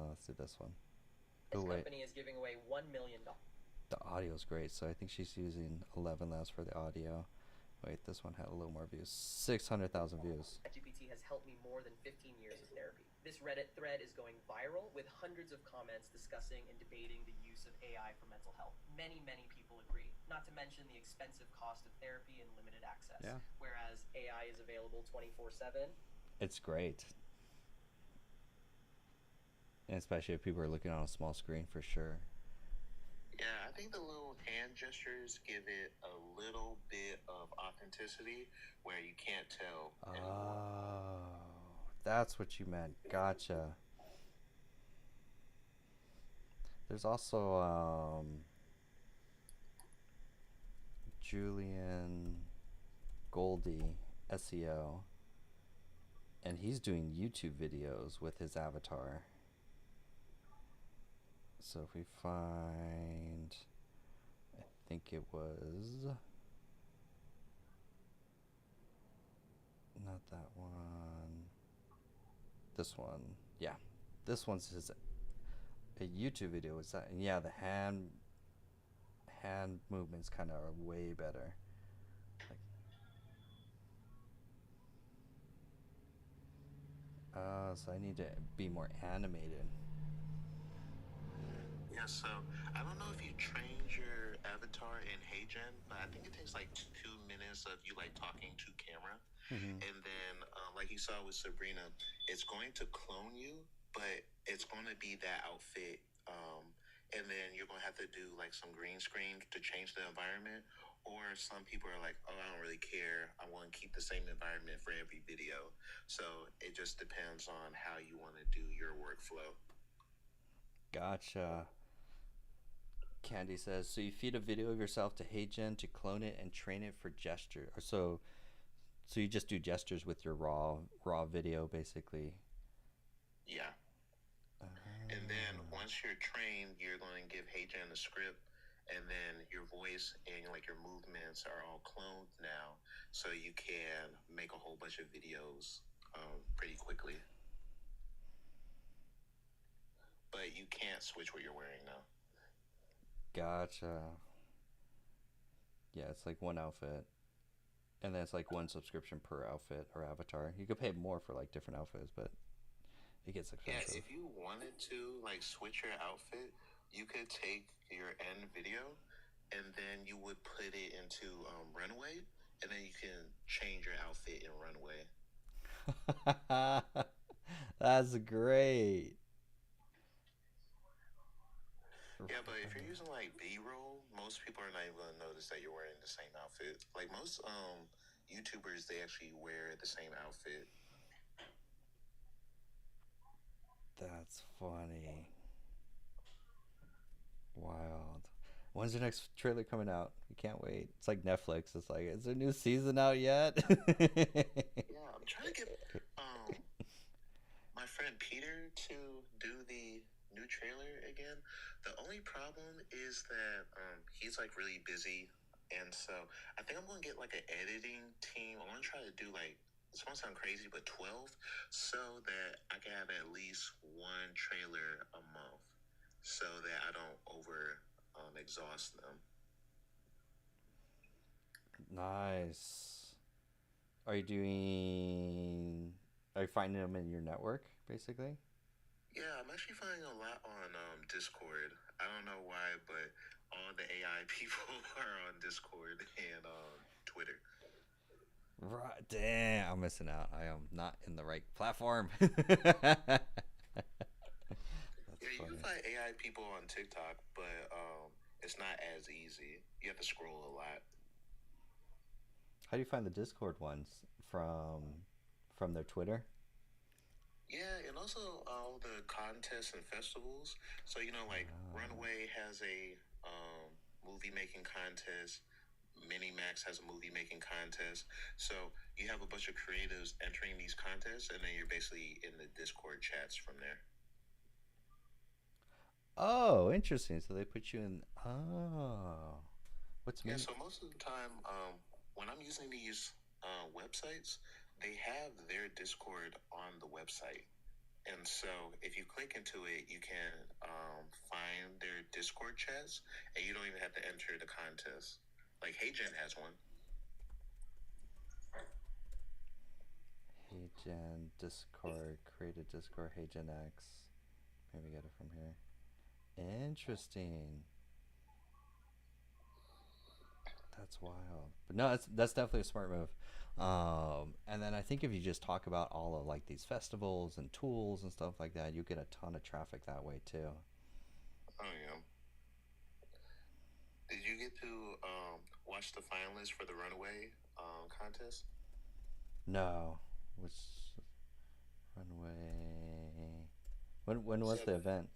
Let's do this one. This company is giving away $1 million. The audio's great, so I think she's using 11 labs for the audio. Wait, this one had a little more views. 600,000 views. ChatGPT has helped me more than 15 years of therapy. This Reddit thread is going viral with hundreds of comments discussing and debating the use of AI for mental health. Many people agree, not to mention the expensive cost of therapy and limited access. Yeah. Whereas AI is available 24/7. It's great. And especially if people are looking on a small screen, for sure. Yeah, I think the little hand gestures give it a little bit of authenticity where you can't tell anymore. Oh, that's what you meant. Gotcha. There's also Julian Goldie, SEO, and he's doing YouTube videos with his avatar. So if we find, I think it was, not that one, this one, yeah, this one's his, a YouTube video, is that, and yeah, the hand hand movements kind of are way better. Like, so I need to be more animated. Yeah, so I don't know if you trained your avatar in HeyGen, but I think it takes like 2 minutes of you like talking to camera. Mm-hmm. And then, like you saw with Sabrina, it's going to clone you, but it's going to be that outfit. And then you're going to have to do like some green screen to change the environment. Or some people are like, oh, I don't really care. I want to keep the same environment for every video. So it just depends on how you want to do your workflow. Gotcha. Candy says, so you feed a video of yourself to HeyGen to clone it and train it for gesture. So you just do gestures with your raw video, basically. Yeah. And then once you're trained, you're going to give HeyGen a script, and then your voice and like your movements are all cloned now, so you can make a whole bunch of videos pretty quickly. But you can't switch what you're wearing now. Gotcha. Yeah, it's like one outfit. And then it's like one subscription per outfit or avatar. You could pay more for like different outfits, but it gets expensive. Yeah, if you wanted to like switch your outfit, you could take your end video and then you would put it into Runway, and then you can change your outfit in Runway. That's great. Yeah, but if you're using like B-roll, most people are not even gonna notice that you're wearing the same outfit. Like most YouTubers, they actually wear the same outfit. That's funny. Wild. When's the next trailer coming out? We can't wait. It's like Netflix. It's like, is there a new season out yet? Yeah, I'm trying to get my friend Peter to do the new trailer again. The only problem is that he's like really busy, and so I think I'm gonna get like an editing team. I want to try to do like, this won't sound crazy, but 12, so that I can have at least one trailer a month, so that I don't over exhaust them. Nice. Are you finding them in your network, basically? Yeah, I'm actually finding a lot on Discord. I don't know why, but all the AI people are on Discord and Twitter. Right. Damn, I'm missing out. I am not in the right platform. Yeah, you can find AI people on TikTok, but it's not as easy. You have to scroll a lot. How do you find the Discord ones? From their Twitter? Yeah, and also all the contests and festivals. So, like Runway has a movie making contest. Minimax has a movie making contest. So you have a bunch of creatives entering these contests, and then you're basically in the Discord chats from there. Oh, interesting. So they put you in. Oh, Yeah, so most of the time, when I'm using these websites, they have their Discord on the website. And so if you click into it, you can find their Discord chats, and you don't even have to enter the contest. Like HeyGen has one. HeyGen Discord, create a Discord, HeyGen X. Maybe get it from here. Interesting. That's wild. But no, that's definitely a smart move. And then I think if you just talk about all of like these festivals and tools and stuff like that, you get a ton of traffic that way too. Oh yeah. Did you get to watch the finalists for the Runway contest? No. Which Runway? When was the event?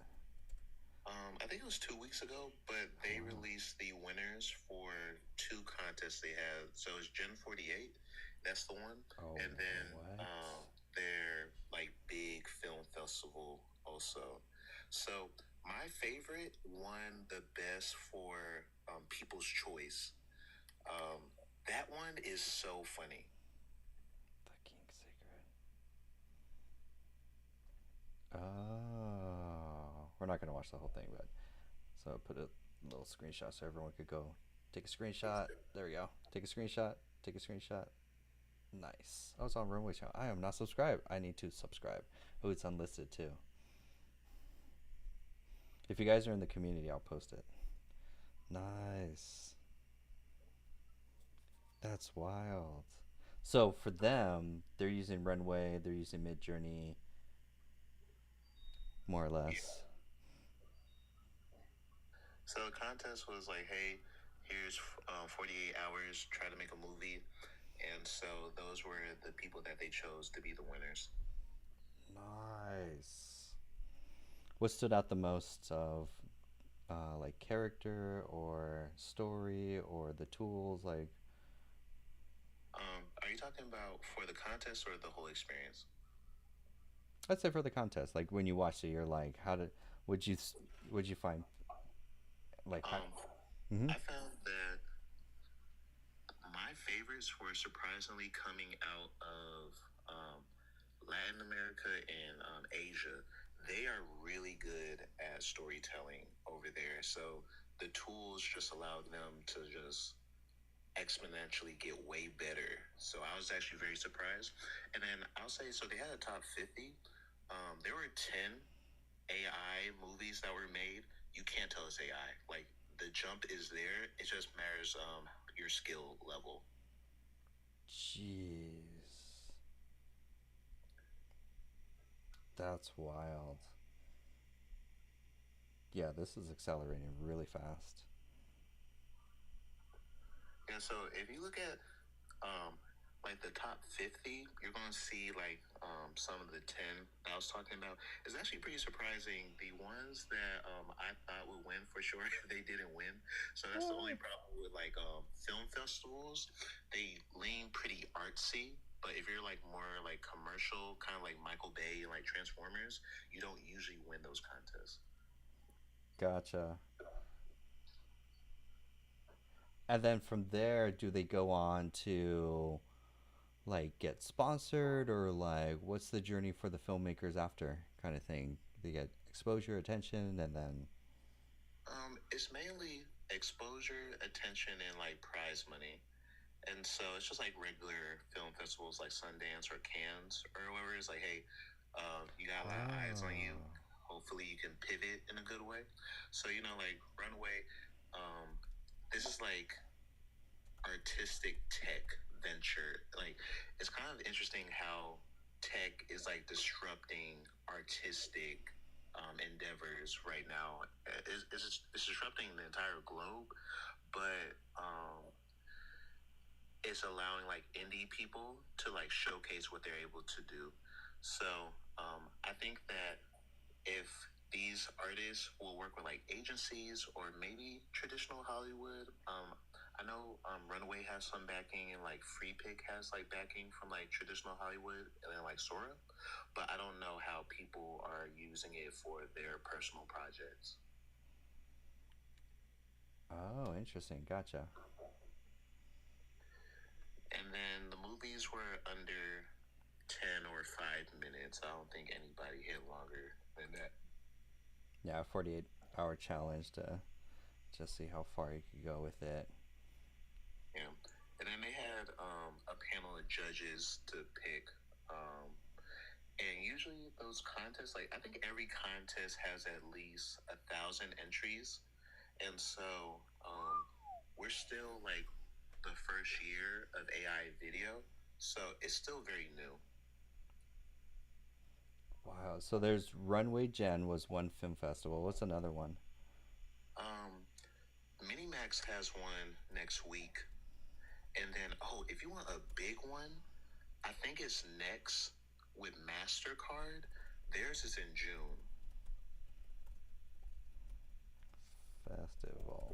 I think it was 2 weeks ago, but they released the winners for 2 contests they had. So it's Gen 48, that's the one, and then their like big film festival also. So my favorite won the best for People's Choice. That one is so funny. The King's Secret. Oh, we're not gonna watch the whole thing, but so put it little screenshot so everyone could go take a screenshot. There we go. Take a screenshot. Take a screenshot. Nice. I was on Runway channel. I am not subscribed. I need to subscribe. Oh, it's unlisted too. If you guys are in the community, I'll post it. Nice. That's wild. So for them, they're using Runway, they're using Midjourney, more or less. Yeah. So the contest was like, hey, here's 48 hours, try to make a movie. And so those were the people that they chose to be the winners. Nice. What stood out the most of like character or story or the tools? Like, are you talking about for the contest or the whole experience? I'd say for the contest. Like when you watched it, you're like, would you find? Like, I found that my favorites were surprisingly coming out of Latin America and Asia. They are really good at storytelling over there. So the tools just allowed them to just exponentially get way better. So I was actually very surprised. And then I'll say, so they had a top 50. There were 10 AI movies that were made. You can't tell it's AI. Like, the jump is there. It just matters your skill level. Jeez. That's wild. Yeah, this is accelerating really fast. And so if you look at like the top 50, you're going to see like some of the 10 that I was talking about. It's actually pretty surprising. The ones that I thought would win for sure, they didn't win. So that's the only problem with like film festivals. They lean pretty artsy. But if you're like more like commercial, kind of like Michael Bay and like Transformers, you don't usually win those contests. Gotcha. And then from there, do they go on to like get sponsored, or like what's the journey for the filmmakers after, kind of thing? They get exposure, attention, and then it's mainly exposure, attention, and like prize money. And so it's just like regular film festivals like Sundance or Cannes or whatever. It's like, hey, you got a lot of eyes on you. Hopefully you can pivot in a good way. So, you know, like Runway, this is like artistic tech venture. Like, it's kind of interesting how tech is like disrupting artistic endeavors right now. It's disrupting the entire globe, but it's allowing like indie people to like showcase what they're able to do. So I think that if these artists will work with like agencies or maybe traditional Hollywood, I know Runway has some backing, and like Free Pick has like backing from like traditional Hollywood, and then like Sora, but I don't know how people are using it for their personal projects. Oh, interesting. Gotcha. And then the movies were under 10 or 5 minutes. I don't think anybody hit longer than that. Yeah, 48-hour challenge to just see how far you could go with it. Yeah. And then they had a panel of judges to pick. And usually those contests, like I think every contest has at least 1,000 entries. And so we're still like the first year of AI video, so it's still very new. Wow. So there's Runway Gen was one film festival. What's another one? Minimax has one next week, and then if you want a big one, I think it's next with MasterCard. Theirs is in June. Festival.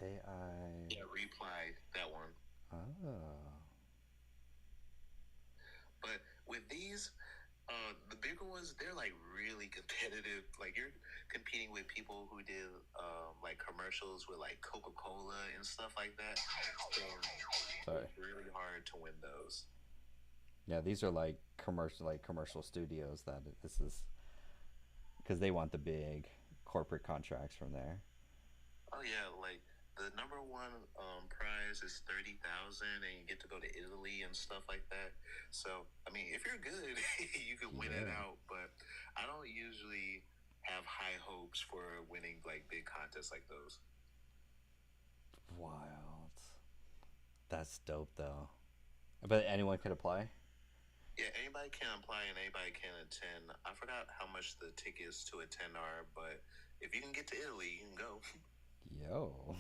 AI. Yeah, Reply, that one. Oh. But with these, the bigger ones, they're like really competitive. Like you're competing with people who did like commercials with like Coca-Cola and stuff like that. So it's really hard to win those. Yeah, these are like commercial studios that this is, because they want the big corporate contracts from there. Oh yeah, like the number one prize is 30,000, and you get to go to Italy and stuff like that. So I mean, if you're good, you can win it out. But I don't usually have high hopes for winning like big contests like those. Wild. That's dope though. But anyone could apply? Yeah, anybody can apply and anybody can attend. I forgot how much the tickets to attend are, but if you can get to Italy, you can go. Yo.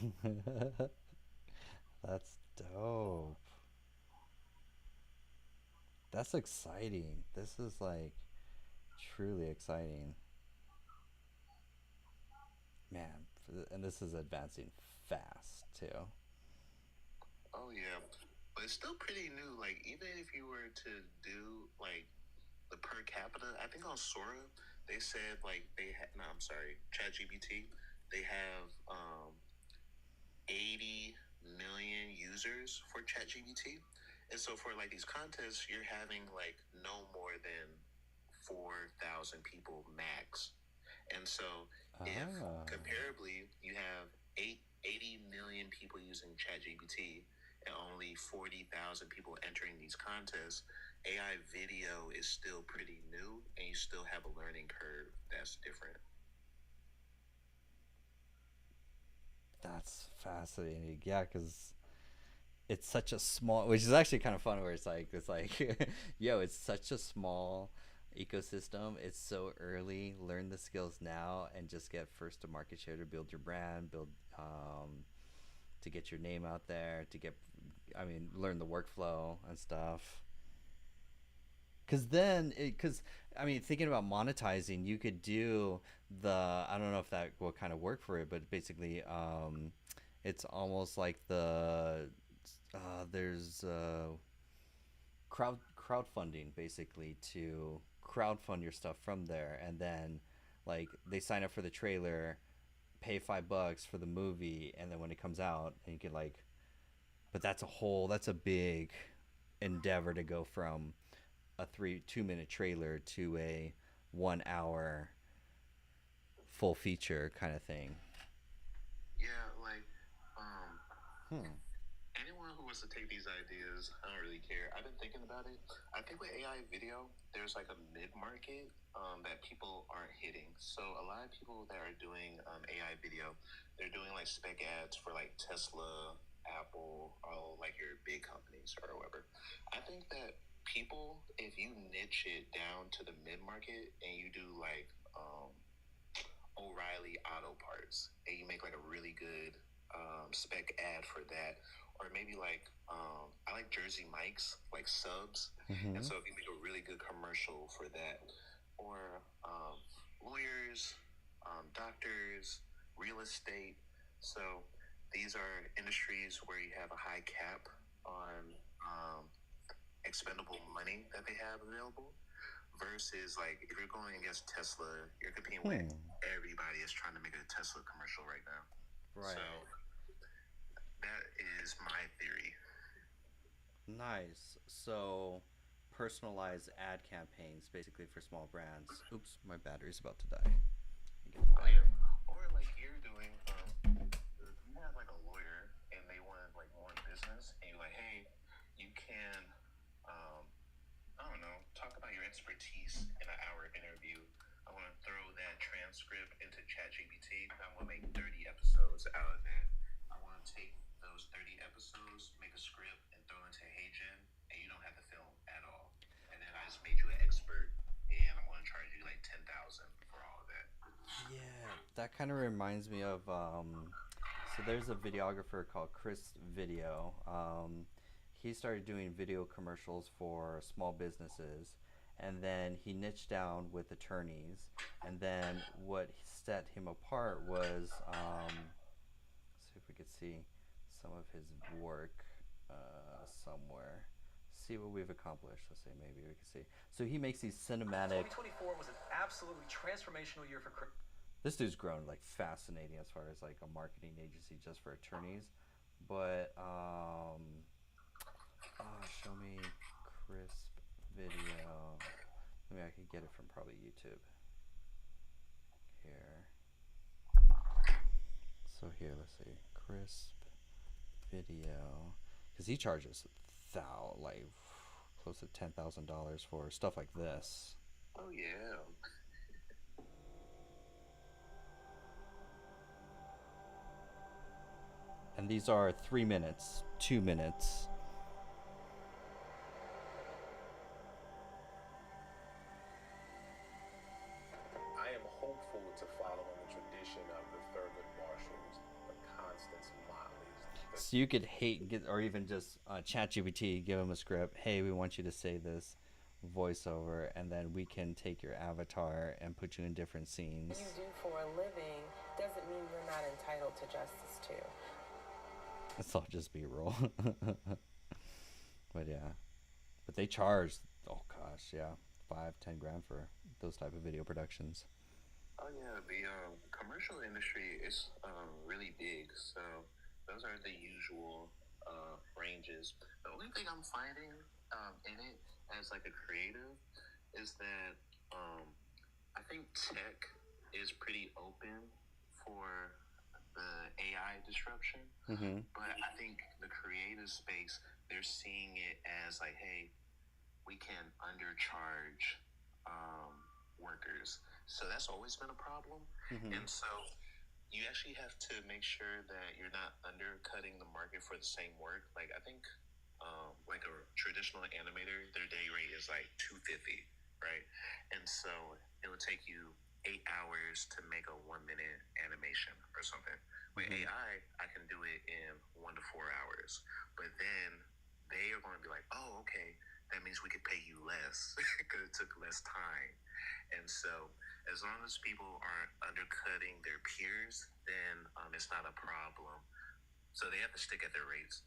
That's dope. That's exciting. This is like truly exciting. Man, and this is advancing fast too. Oh yeah, but it's still pretty new. Like even if you were to do like the per capita, I think on Sora they said like they had. No, I'm sorry, ChatGPT. They have 80 million users for ChatGPT, and so for like these contests, you're having like no more than 4,000 people max. And so if comparably you have 80 million people using ChatGPT and only 40,000 people entering these contests, AI video is still pretty new, and you still have a learning curve that's different. That's fascinating. Yeah, because it's such a small, which is actually kind of fun. Where it's like, yo, it's such a small ecosystem. It's so early. Learn the skills now, and just get first to market share to build your brand, to get your name out there, learn the workflow and stuff. Because thinking about monetizing, you could do I don't know if that will kind of work for it, but basically, it's almost like there's crowdfunding, basically, to crowdfund your stuff from there, and then like they sign up for the trailer, pay $5 for the movie, and then when it comes out, and you can but that's a big endeavor to go from a 2-minute trailer to a 1 hour full feature kind of thing. Yeah, like anyone who wants to take these ideas, I don't really care. I've been thinking about it. I think with AI video, there's like a mid-market that people aren't hitting. So a lot of people that are doing AI video, they're doing like spec ads for like Tesla, Apple, all like your big companies or whatever. I think that people, if you niche it down to the mid-market and you do like O'Reilly Auto Parts, and you make like a really good spec ad for that, or maybe like I like Jersey Mike's like subs, and so if you make a really good commercial for that, or lawyers, doctors, real estate. So these are industries where you have a high cap on expendable money that they have available, versus like if you're going against Tesla, you're competing with everybody is trying to make a Tesla commercial right now. Right. So that is my theory. Nice. So personalized ad campaigns basically for small brands. Oops, my battery's about to die. Oh yeah. Or like you're doing you have like a lawyer and they want like more business, and you're like, hey, you can I don't know, talk about your expertise in an hour interview. I want to throw that transcript into ChatGPT. I want to make 30 episodes out of that. I want to take those 30 episodes, make a script, and throw it into HeyGen, and you don't have to film at all. And then I just made you an expert, and I'm going to charge you like $10,000 for all of that. Yeah, that kind of reminds me of so there's a videographer called Chris Video. He started doing video commercials for small businesses, and then he niched down with attorneys, and then what set him apart was let's see if we could see some of his work somewhere, see what we've accomplished. Let's say maybe we can see. So he makes these cinematic. 2024 was an absolutely transformational year for This dude's grown like fascinating as far as like a marketing agency just for attorneys, but show me crisp video. Maybe I could get it from probably YouTube. Here. So here, let's see, crisp video, because he charges like close to $10,000 for stuff like this. Oh yeah. And these are 3 minutes, 2 minutes. I am hopeful to follow in the tradition of the Thurgood Marshalls, the Constance Motley's. So you could or even just ChatGPT, give them a script. Hey, we want you to say this voiceover, and then we can take your avatar and put you in different scenes. What you do for a living doesn't mean you're not entitled to justice too. It's all just B-roll. But yeah, but they charge, oh gosh, yeah, 5-10 grand for those type of video productions. Oh yeah, the commercial industry is really big, so those are the usual ranges. The only thing I'm finding in it as like a creative is that I think tech is pretty open for the AI disruption, but I think the creative space, they're seeing it as like, hey, we can undercharge workers. So that's always been a problem. And so you actually have to make sure that you're not undercutting the market for the same work. Like I think like a traditional animator, their day rate is like $250, right? And so it would take you 8 hours to make a 1-minute animation or something. With AI, I can do it in 1 to 4 hours. But then they are going to be like, oh, okay, that means we could pay you less because it took less time. And so as long as people aren't undercutting their peers, then it's not a problem. So they have to stick at their rates.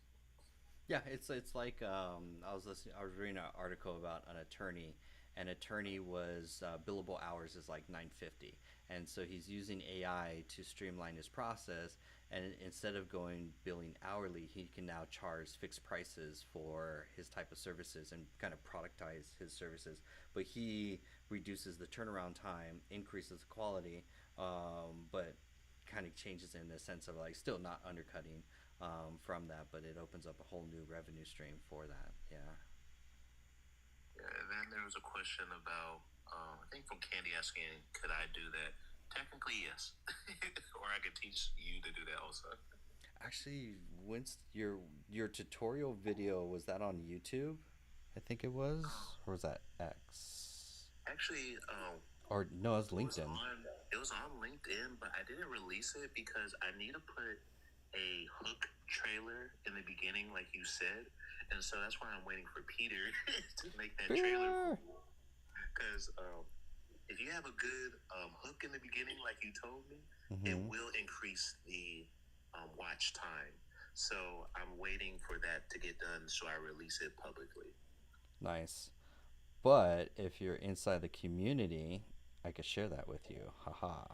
Yeah, it's like I was reading an article about an attorney. An attorney was billable hours is like $9.50, and so he's using AI to streamline his process. And instead of billing hourly, he can now charge fixed prices for his type of services and kind of productize his services. But he reduces the turnaround time, increases the quality, but kind of changes in the sense of like still not undercutting from that, but it opens up a whole new revenue stream for that. Yeah. And then there was a question about, I think from Candy asking, could I do that? Technically, yes. Or I could teach you to do that also. Actually, once your tutorial video, was that on YouTube? I think it was. Or was that X? Actually, or no, it was LinkedIn. It was on LinkedIn, but I didn't release it because I need to put a hook trailer in the beginning, like you said. And so that's why I'm waiting for Peter to make that trailer. Because if you have a good hook in the beginning, like you told me, it will increase the watch time. So I'm waiting for that to get done so I release it publicly. Nice. But if you're inside the community, I could share that with you. Haha.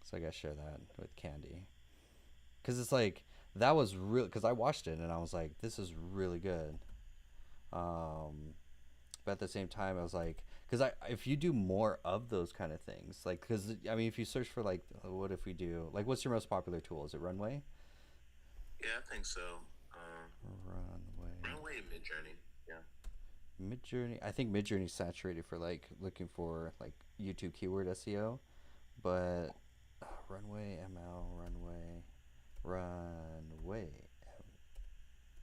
So I gotta share that with Candy. Because it's like, that was real, because I watched it and I was like, this is really good. But at the same time, I was like, because if you do more of those kind of things, like, because I mean, if you search for like, what if we do, like, what's your most popular tool? Is it Runway? Yeah, I think so. Runway and Midjourney. Yeah. Midjourney. I think Midjourney's saturated for like looking for like YouTube keyword SEO, but Runway ML, Runway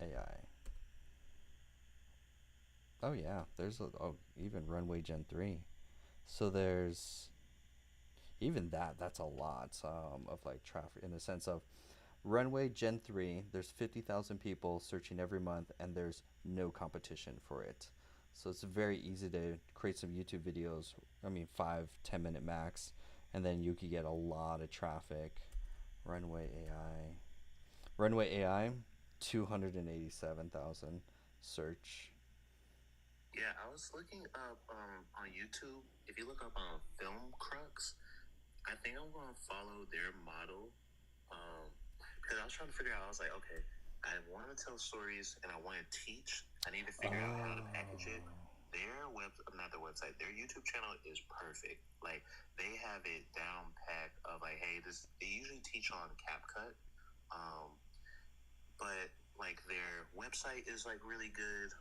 AI. Oh yeah, there's even Runway Gen 3. So there's even that's a lot of like traffic in the sense of Runway Gen 3, there's 50,000 people searching every month and there's no competition for it. So it's very easy to create some YouTube videos, I mean 5-10 minute max, and then you could get a lot of traffic. Runway AI, 287,000 search. Yeah, I was looking up on YouTube. If you look up on Film Crux, I think I'm going to follow their model. Because I was trying to figure out, I was like, okay, I want to tell stories and I want to teach. I need to figure out how to package it. not their website, their YouTube channel is perfect. Like, they have it down packed of like, hey, they usually teach on CapCut, but like their website is like really good.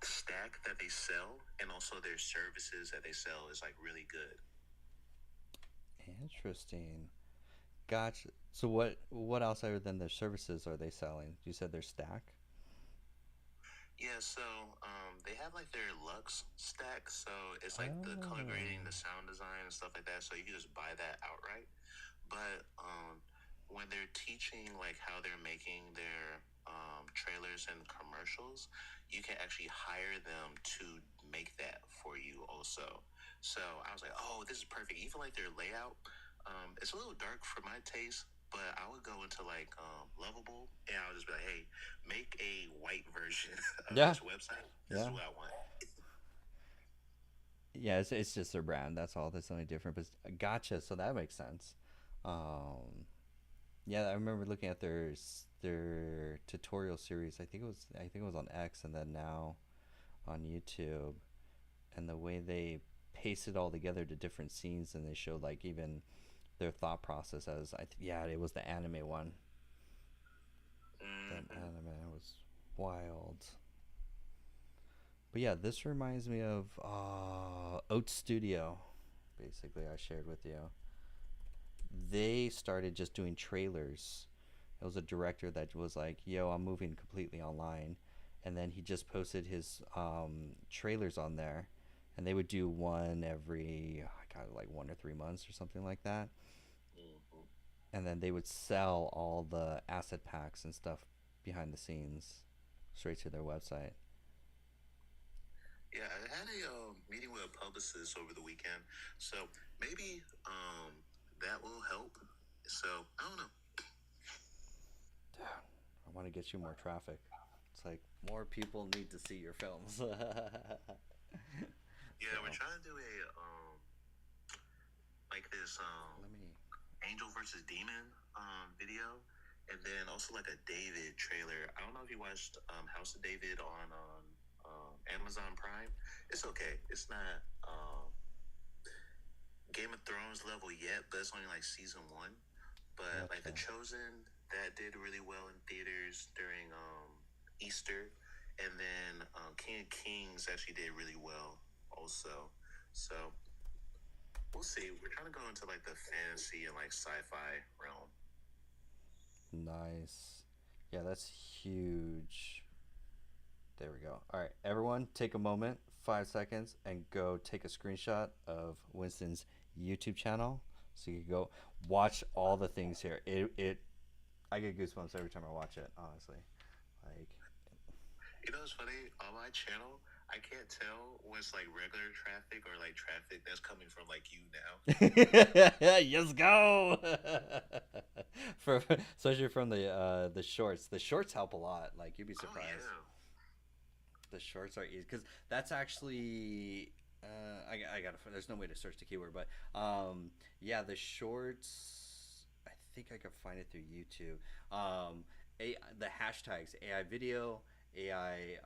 Stack that they sell and also their services that they sell is like really good. Interesting. Gotcha. So what else other than their services are they selling? You said their stack? Yeah, so they have like their Lux stack, so it's like the color grading, the sound design, and stuff like that. So you can just buy that outright. But when they're teaching like how they're making their trailers and commercials, you can actually hire them to make that for you also. So I was like, oh, this is perfect. Even like their layout, it's a little dark for my taste, but I would go into like Lovable, and I would just be like, hey, make a white version of this website. This is what I want. Yeah, it's just their brand. That's all. That's only different. But gotcha. So that makes sense. Yeah, I remember looking at their tutorial series. I think it was on X, and then now on YouTube, and the way they paste it all together to different scenes, and they showed like even their thought process as it was the anime one. That anime was wild. But yeah, this reminds me of Oat Studio. Basically, I shared with you. They started just doing trailers. It was a director that was like, yo, I'm moving completely online. And then he just posted his trailers on there. And they would do one every, like 1 or 3 months or something like that. And then they would sell all the asset packs and stuff behind the scenes straight to their website. Yeah, I had a meeting with a publicist over the weekend, so maybe that will help. So I don't know. Dude, I want to get you more traffic. It's like more people need to see your films. Yeah, we're trying to do a like this Angel versus Demon video, and then also like a David trailer. I don't know if you watched House of David on Amazon Prime. It's okay. It's not Game of Thrones level yet, but it's only like season 1. But like The Chosen, that did really well in theaters during Easter, and then King of Kings actually did really well also. So we'll see. We're trying to go into like the fantasy and like sci-fi realm. Nice. Yeah, that's huge. There we go. All right, everyone, take a moment, 5 seconds, and go take a screenshot of Winston's YouTube channel, so you can go watch all the things here. I get goosebumps every time I watch it. Honestly, like. You know what's funny? On my channel, I can't tell what's like regular traffic or like traffic that's coming from like you now. Yes, go. Especially from the shorts. The shorts help a lot. Like, you'd be surprised. Oh, yeah. The shorts are easy because that's actually I gotta. There's no way to search the keyword, but yeah, the shorts. I think I could find it through YouTube. The hashtags AI video, AI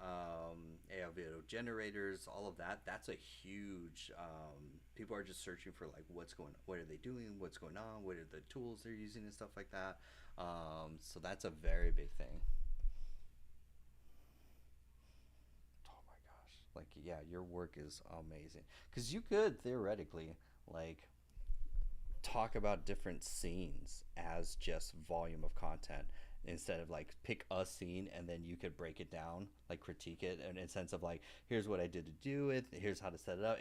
video generators, all of that. That's a huge. People are just searching for like what are they doing, what's going on, what are the tools they're using and stuff like that. So that's a very big thing. Like, yeah, your work is amazing. Because you could, theoretically, like, talk about different scenes as just volume of content. Instead of, like, pick a scene and then you could break it down, like, critique it. And in a sense of, like, here's what I did to do it. Here's how to set it up.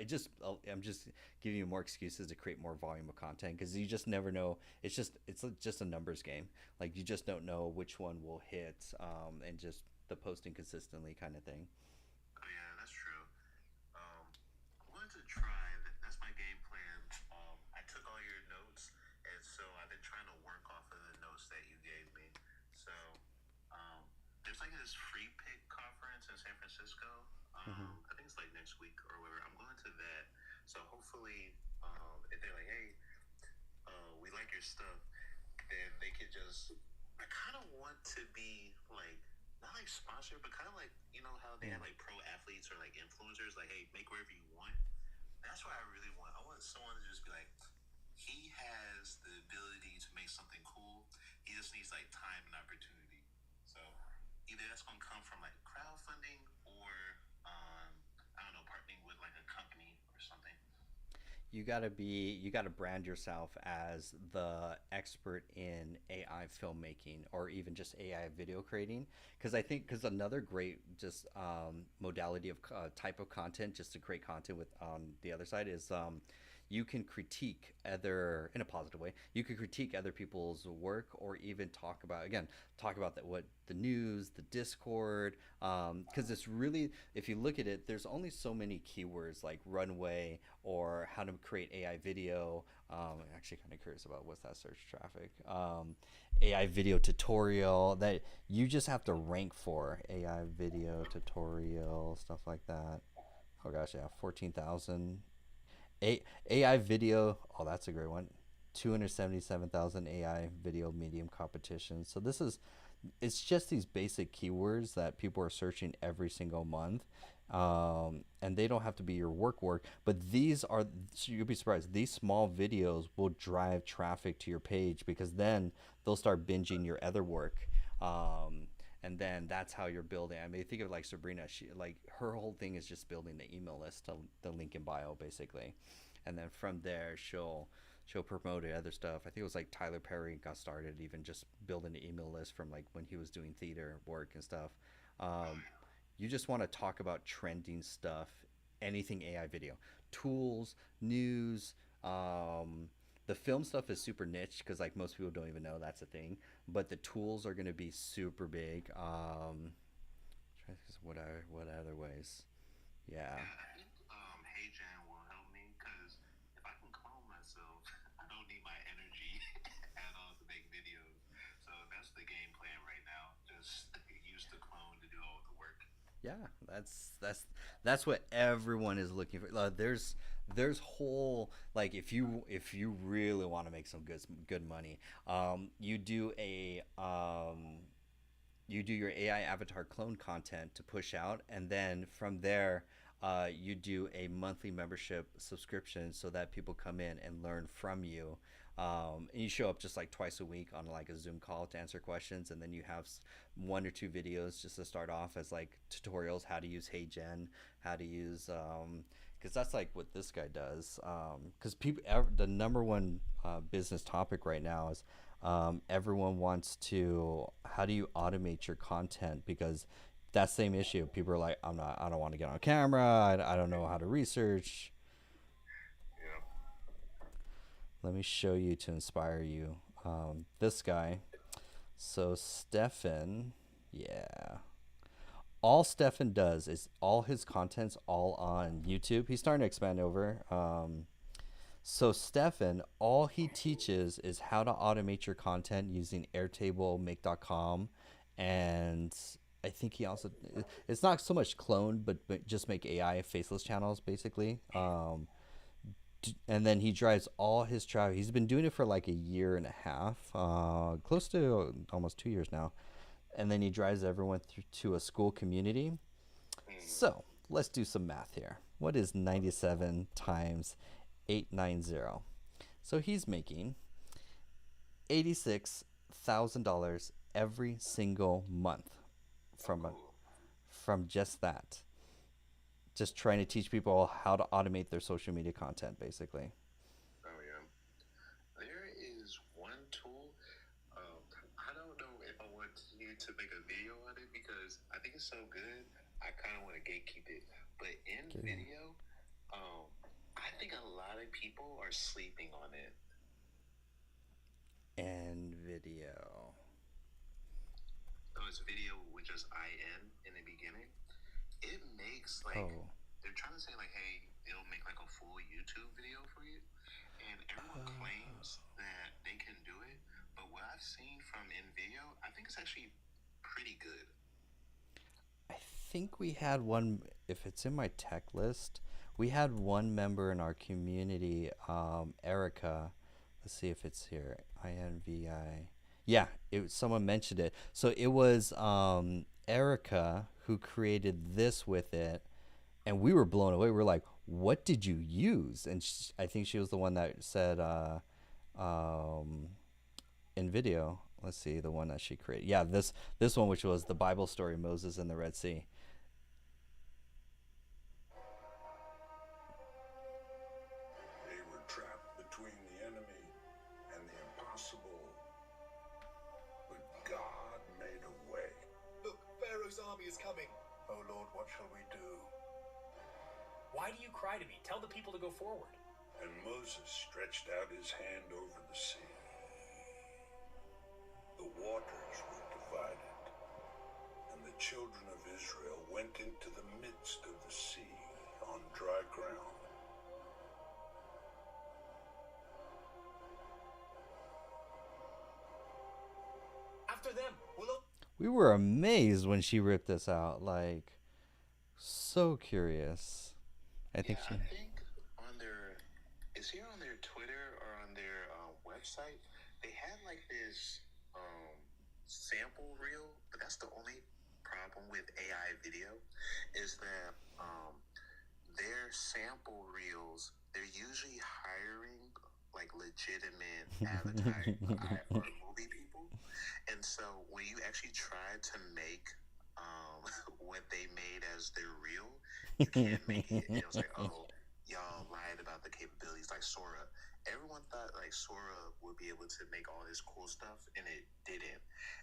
I'm just giving you more excuses to create more volume of content. Because you just never know. It's just a numbers game. Like, you just don't know which one will hit. And just the posting consistently kind of thing. This free pick conference in San Francisco. I think it's like next week or whatever. I'm going to that. So hopefully, if they're like, hey, we like your stuff, then they could just. I kind of want to be like not like sponsored, but kind of like, you know how they have like pro athletes or like influencers, like, hey, make wherever you want. That's what I really want. I want someone to just be like, he has the ability to make something cool. He just needs like time and opportunity. So either that's gonna come from like crowdfunding or I don't know, partnering with like a company or something. You gotta brand yourself as the expert in AI filmmaking or even just AI video creating. Because another great just modality of type of content just to create content with on the other side is you can critique other in a positive way. You can critique other people's work or even talk about what the news, the Discord, because it's really, if you look at it, there's only so many keywords like runway or how to create AI video. I'm actually kind of curious about what's that search traffic. AI video tutorial that you just have to rank for. AI video tutorial, stuff like that. Oh gosh, yeah, 14,000. AI video, oh, that's a great one. 277,000 AI video medium competition. So it's just these basic keywords that people are searching every single month. And they don't have to be your work, but you'll be surprised. These small videos will drive traffic to your page because then they'll start binging your other work. And then that's how you're building. I mean, think of like Sabrina. Her whole thing is just building the email list to the link in bio, basically, and then from there she'll promote other stuff. I think it was like Tyler Perry got started even just building the email list from like when he was doing theater work and stuff. You just want to talk about trending stuff, anything AI video, tools, news. The film stuff is super niche because like most people don't even know that's a thing. But the tools are going to be super big. What other ways? Yeah. I think HeyGen will help me because if I can clone myself, I don't need my energy at all to make videos. So that's the game plan right now. Just use the clone to do all the work. Yeah, that's what everyone is looking for. There's whole, like, if you really want to make some good money, you do your AI avatar clone content to push out, and then from there you do a monthly membership subscription so that people come in and learn from you. And you show up just like twice a week on like a Zoom call to answer questions, and then you have 1 or 2 videos just to start off as like tutorials, how to use HeyGen, how to use because that's like what this guy does. Because the number one business topic right now is everyone wants to, how do you automate your content? Because that same issue, people are like, I don't want to get on camera, I don't know how to research. Let me show you to inspire you. This guy. So Stefan, yeah. All Stefan does is all his content's all on YouTube. He's starting to expand over. So Stefan, all he teaches is how to automate your content using Airtable, Make.com, and I think he also, it's not so much clone, but just make AI faceless channels, basically. And then he drives all his traffic. He's been doing it for like 1.5 years, close to almost 2 years now. And then he drives everyone to a school community. So let's do some math here. What is 97 times 890? So he's making $86,000 every single month from just that. Just trying to teach people how to automate their social media content, basically. Oh, yeah. There is one tool. I don't know if I want you to make a video on it because I think it's so good. I kind of want to gatekeep it. But in video, I think a lot of people are sleeping on it. And video. Oh, it's video with just IN in the beginning. It makes like they're trying to say like, hey, it'll make like a full YouTube video for you, and everyone claims that they can do it. But what I've seen from in video, I think it's actually pretty good. I think we had one. If it's in my tech list, we had one member in our community, Erica. Let's see if it's here. INVI. Yeah, someone mentioned it. So it was Erica who created this with it, and we were blown away. We were like, what did you use? And I think she was the one that said in video, let's see, the one that she created. Yeah, this one, which was the Bible story, Moses and the Red Sea. They were trapped between the enemy and the impossible. But God made a way. Look, Pharaoh's army is coming. Oh Lord, what shall we do? Why do you cry to me? Tell the people to go forward. And Moses stretched out his hand over the sea. The waters were divided, and the children of Israel went into the midst of the sea on dry ground. After them, we'll... We were amazed when she ripped this out. Like, so curious. I think I think on their, is here on their Twitter or on their website, they had like this sample reel, but that's the only problem with AI video, is that their sample reels, they're usually hiring like legitimate avatar or movie people, and so when you actually try to make what they made as their reel, you can't make it. It was like, oh, y'all lied about the capabilities. Like Sora, everyone thought like Sora would be able to make all this cool stuff, and it didn't.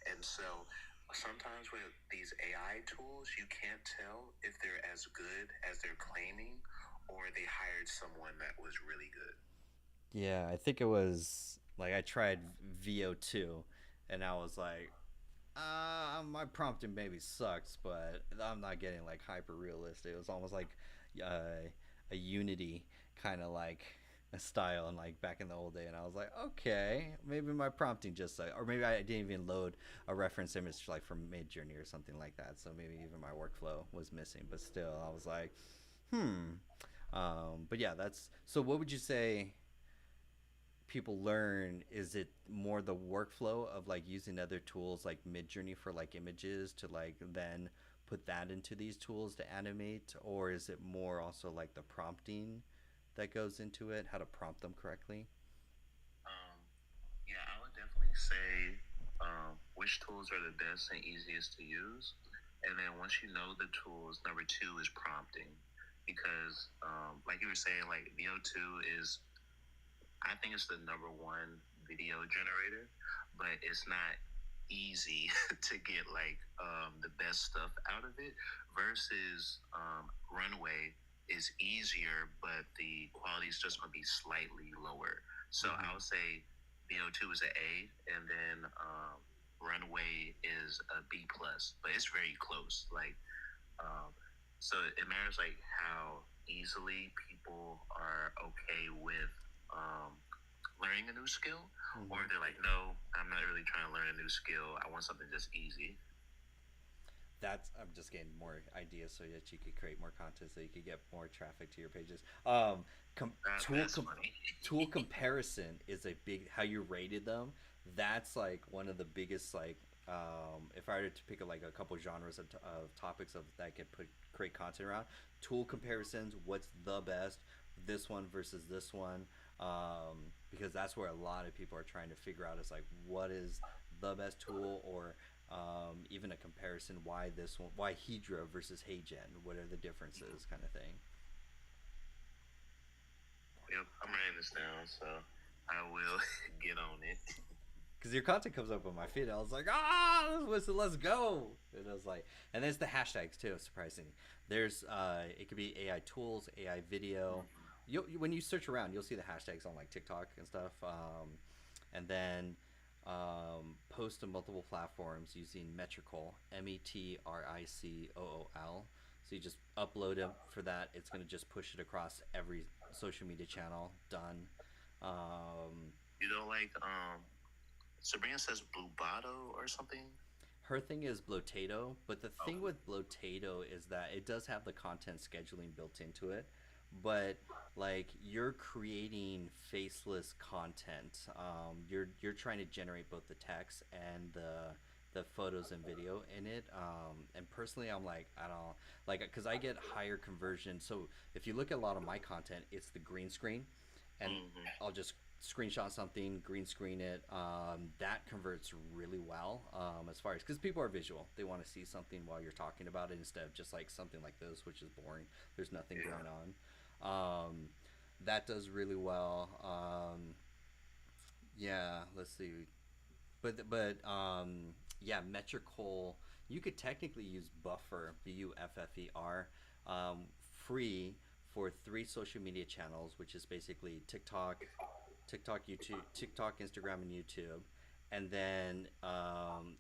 And so sometimes with these AI tools, you can't tell if they're as good as they're claiming, or they hired someone that was really good. Yeah, I think it was like I tried VO2, and I was like, my prompting maybe sucks, but I'm not getting like hyper realistic. It was almost like a Unity kind of like a style, and like back in the old day. And I was like, okay, maybe my prompting just sucked, or maybe I didn't even load a reference image like from Midjourney or something like that. So maybe even my workflow was missing. But still, I was like, but yeah, that's so. What would you say people learn? Is it more the workflow of like using other tools like Midjourney for like images to like then put that into these tools to animate, or is it more also like the prompting that goes into it, how to prompt them correctly? Yeah, I would definitely say which tools are the best and easiest to use, and then once you know the tools, number two is prompting, because like you were saying, like VO2 is, I think it's the number one video generator, but it's not easy to get like the best stuff out of it, versus Runway is easier, but the quality is just going to be slightly lower. So I would say VO2 is an A, and then Runway is a B plus, but it's very close. Like, so it matters like how easily people are okay with learning a new skill, or they're like, no, I'm not really trying to learn a new skill. I want something just easy. I'm just getting more ideas so that you could create more content, so you could get more traffic to your pages. Tool comparison is a big, how you rated them. That's like one of the biggest, like, if I were to pick like a couple genres of topics of that I could create content around, tool comparisons, what's the best, this one versus this one, because that's where a lot of people are trying to figure out, is like, what is the best tool, or even a comparison, why this one, why Hedra versus HeyGen, what are the differences, kind of thing. Yep, I'm writing this down, so I will get on it. Because your content comes up on my feed, I was like, let's go. And I was like, and there's the hashtags too, surprisingly. There's it could be AI tools, AI video. When you search around, you'll see the hashtags on like TikTok and stuff, and then post to multiple platforms using Metricool, METRICOOL. So you just upload it for that. It's going to just push it across every social media channel. Done. You know, like Sabrina says Bluebato or something. Her thing is Blotato, but the thing with Blotato is that it does have the content scheduling built into it. But like, you're creating faceless content. You're trying to generate both the text and the the photos and video in it. And personally, I'm like, I don't like, because I get higher conversion. So if you look at a lot of my content, it's the green screen, and I'll just screenshot something, green screen it. That converts really well, as far as, because people are visual. They want to see something while you're talking about it instead of just like something like this, which is boring. There's nothing going on. That does really well. Yeah, let's see. But yeah, Metricool. You could technically use Buffer, Buffer, free for 3 social media channels, which is basically TikTok, YouTube, TikTok, Instagram, and YouTube. And then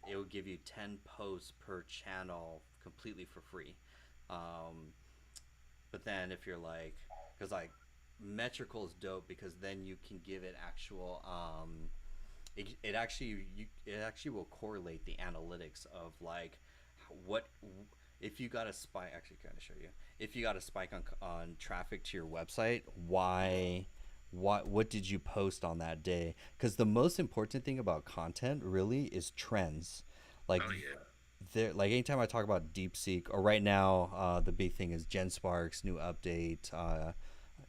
it will give you 10 posts per channel completely for free. But then if you're like, because like Metricool is dope, because then you can give it actual. It actually will correlate the analytics of like what if you got a spike. Actually, kind of show you if you got a spike on traffic to your website. What did you post on that day? Because the most important thing about content really is trends. Like there, like anytime I talk about DeepSeek, or right now the big thing is GenSpark's new update.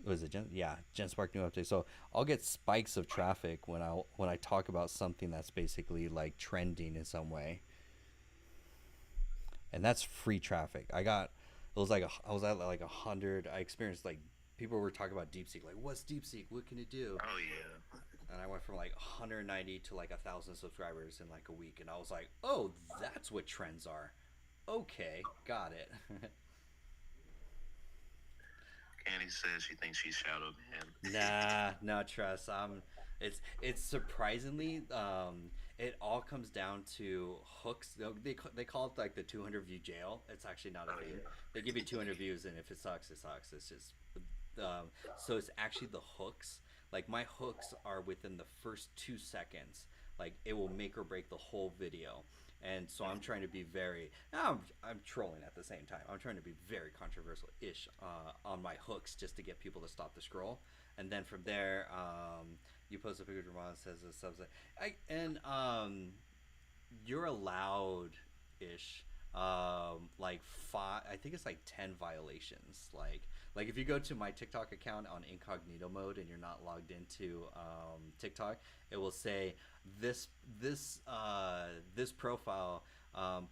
Was it GenSpark new update? So I'll get spikes of traffic when I talk about something that's basically like trending in some way, and that's free traffic. I was at like 100. I experienced like people were talking about DeepSeek, like what's DeepSeek? What can it do? Oh yeah. And I went from like 190 to like 1,000 subscribers in like a week, and I was like, oh, that's what trends are. Okay, got it. Candy says she thinks she's Shadow Man. No, trust. It's surprisingly, it all comes down to hooks. They call it like the 200 view jail. It's actually not a thing. They give you 200 views, and if it sucks, it sucks. It's just, so it's actually the hooks. Like my hooks are within the first 2 seconds. Like it will make or break the whole video. And so I'm trying to be I'm trolling at the same time. I'm trying to be very controversial-ish on my hooks, just to get people to stop the scroll. And then from there, you post a picture of your mom, says a subset. You're allowed-ish, like 5, I think it's like 10 violations. Like if you go to my TikTok account on incognito mode and you're not logged into TikTok, it will say this profile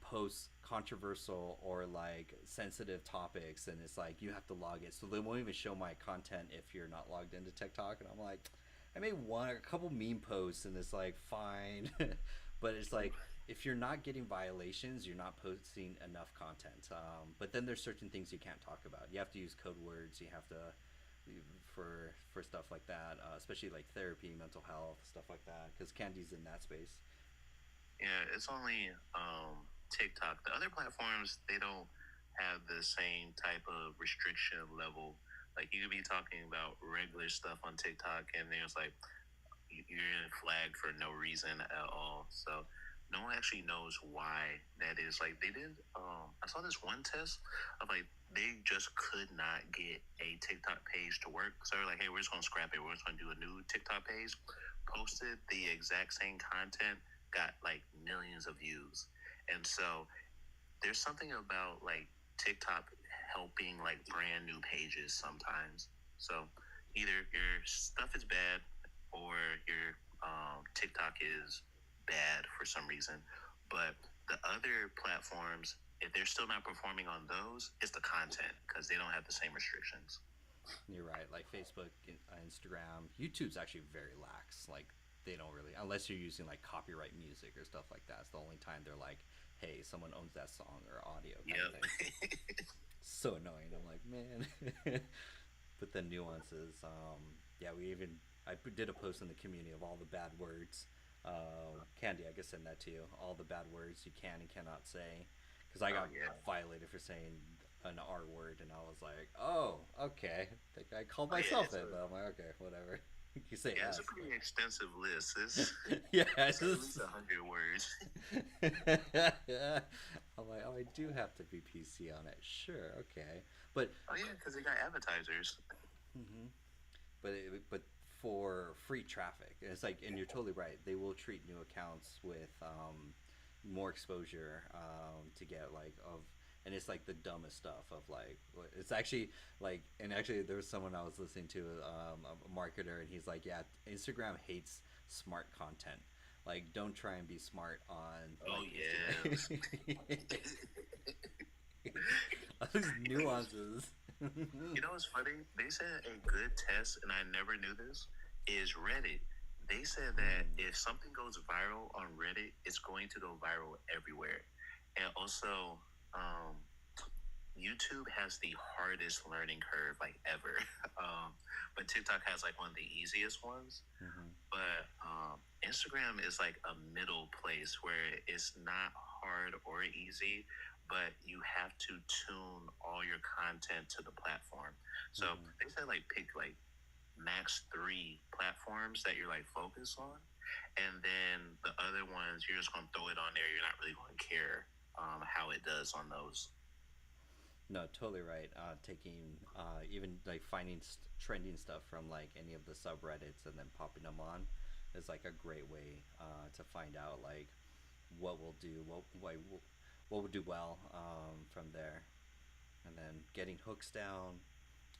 posts controversial or like sensitive topics, and it's like you have to log it. So they won't even show my content if you're not logged into TikTok. And I'm like, I made a couple meme posts, and it's like fine, but it's like if you're not getting violations, you're not posting enough content. But then there's certain things you can't talk about. You have to use code words. You have to for stuff like that, especially like therapy, mental health, stuff like that, because Candy's in that space. Yeah, it's only TikTok. The other platforms, they don't have the same type of restriction level. Like you could be talking about regular stuff on TikTok, and there's like you're flagged for no reason at all. So no one actually knows why that is. Like they did, I saw this one test of like they just could not get a TikTok page to work. So they're like, hey, we're just gonna scrap it. We're just gonna do a new TikTok page. Posted the exact same content, got like millions of views. And so there's something about like TikTok helping like brand new pages sometimes. So either your stuff is bad or your TikTok is bad for some reason. But the other platforms, if they're still not performing on those, it's the content, because they don't have the same restrictions. You're right. Like Facebook, Instagram, YouTube's actually very lax. Like they don't really, unless you're using like copyright music or stuff like that. It's the only time they're like, hey, someone owns that song or audio kind of thing. So annoying. I'm like, man. But the nuances, yeah, I did a post in the community of all the bad words. Candy, I can send that to you. All the bad words you can and cannot say. Because I got violated for saying an R word, and I was like, oh, okay. I called myself it, but I'm like, okay, whatever. You say it's a pretty extensive list. It's it's at least 100 words. I'm like, oh, I do have to be PC on it. Sure, okay, but because they got advertisers. Mm-hmm. But for free traffic, it's like, and you're totally right. They will treat new accounts with more exposure to get like of, and it's like the dumbest stuff of like it's actually like, and actually there was someone I was listening to, a marketer, and he's like, yeah, Instagram hates smart content. Like, don't try and be smart on all these nuances. You know what's funny? They said a good test, and I never knew this, is Reddit. They said that if something goes viral on Reddit, it's going to go viral everywhere. And also, YouTube has the hardest learning curve like ever. But TikTok has like one of the easiest ones. But Instagram is like a middle place where it's not hard or easy, but you have to tune all your content to the platform. So they said like pick like max 3 platforms that you're like focused on, and then the other ones you're just gonna throw it on there. You're not really gonna care how it does on those. No, totally right. Taking even like finding trending stuff from like any of the subreddits and then popping them on is like a great way to find out like what will do, what will do well from there, and then getting hooks down.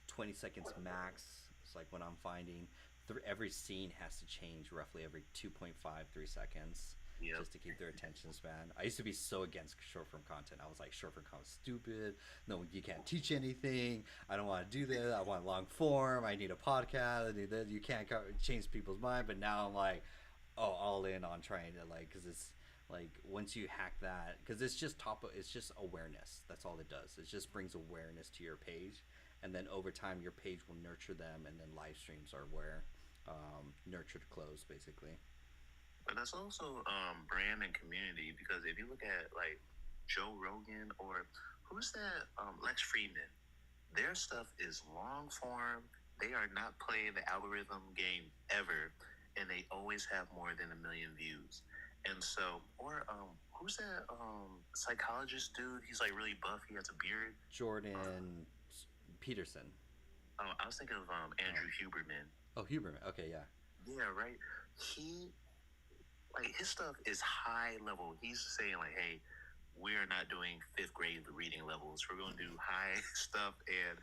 20 seconds max. It's like when I'm finding every scene has to change roughly every 2.5-3 seconds. Yep. Just to keep their attention span. I used to be so against short form content. I was like, short form content is stupid. No, you can't teach anything. I don't want to do this. I want long form. I need a podcast. I need this. You can't change people's mind. But now I'm like, oh, all in on trying to like, because it's like once you hack that, because it's just it's just awareness. That's all it does. It just brings awareness to your page, and then over time your page will nurture them, and then live streams are where nurtured close basically. But that's also brand and community, because if you look at like Joe Rogan or who's that, Lex Friedman, their stuff is long form. They are not playing the algorithm game ever, and they always have more than 1 million views. And so, or who's that psychologist dude? He's like really buff. He has a beard. Jordan Peterson. Oh, I was thinking of Andrew Huberman. Oh, Huberman. Okay, yeah. Yeah, right. Like his stuff is high level. He's saying like, hey, we're not doing 5th grade reading levels. We're going to do high stuff, and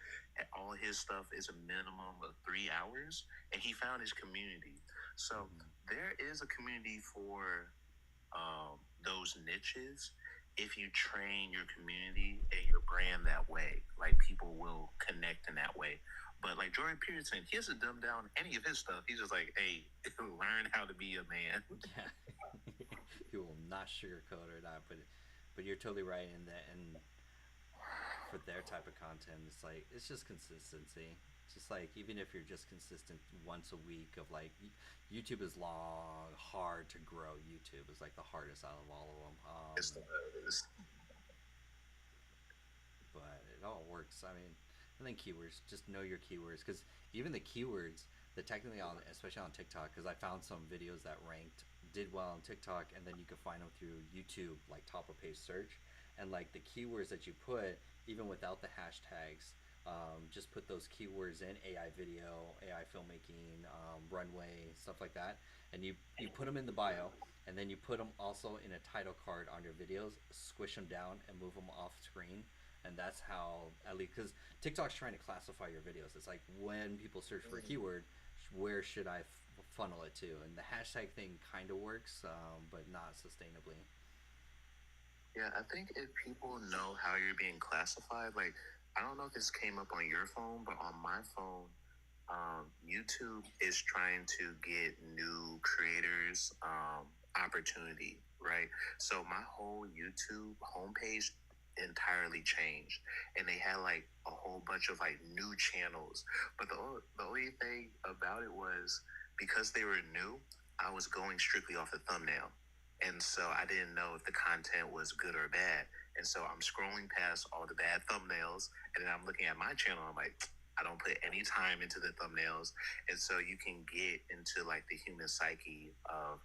all his stuff is a minimum of 3 hours. And he found his community. So there is a community for those niches. If you train your community and your brand that way, like people will connect in that way. But like Jordan Peterson, he hasn't dumbed down any of his stuff. He's just like, hey, learn how to be a man. Yeah. He will not sugarcoat or not, but you're totally right in that. And for their type of content, it's like it's just consistency. Just like even if you're just consistent once a week of like YouTube is long, hard to grow. YouTube is like the hardest out of all of them. It's the hardest. But it all works. I mean, I think keywords, just know your keywords, because even the keywords, the technically on, especially on TikTok, because I found some videos that did well on TikTok, and then you can find them through YouTube, like top of page search, and like the keywords that you put, even without the hashtags, just put those keywords in AI video, AI filmmaking, runway, stuff like that, and you put them in the bio, and then you put them also in a title card on your videos, squish them down and move them off screen. And that's how, at least, because TikTok's trying to classify your videos. It's like when people search for a keyword, where should I funnel it to? And the hashtag thing kind of works, but not sustainably. Yeah, I think if people know how you're being classified, like, I don't know if this came up on your phone, but on my phone, YouTube is trying to get new creators opportunity, right? So my whole YouTube homepage entirely changed, and they had like a whole bunch of like new channels, but the only thing about it was because they were new, I was going strictly off the thumbnail, and so I didn't know if the content was good or bad, and so I'm scrolling past all the bad thumbnails, and then I'm looking at my channel, I'm like, I don't put any time into the thumbnails, and so you can get into like the human psyche of,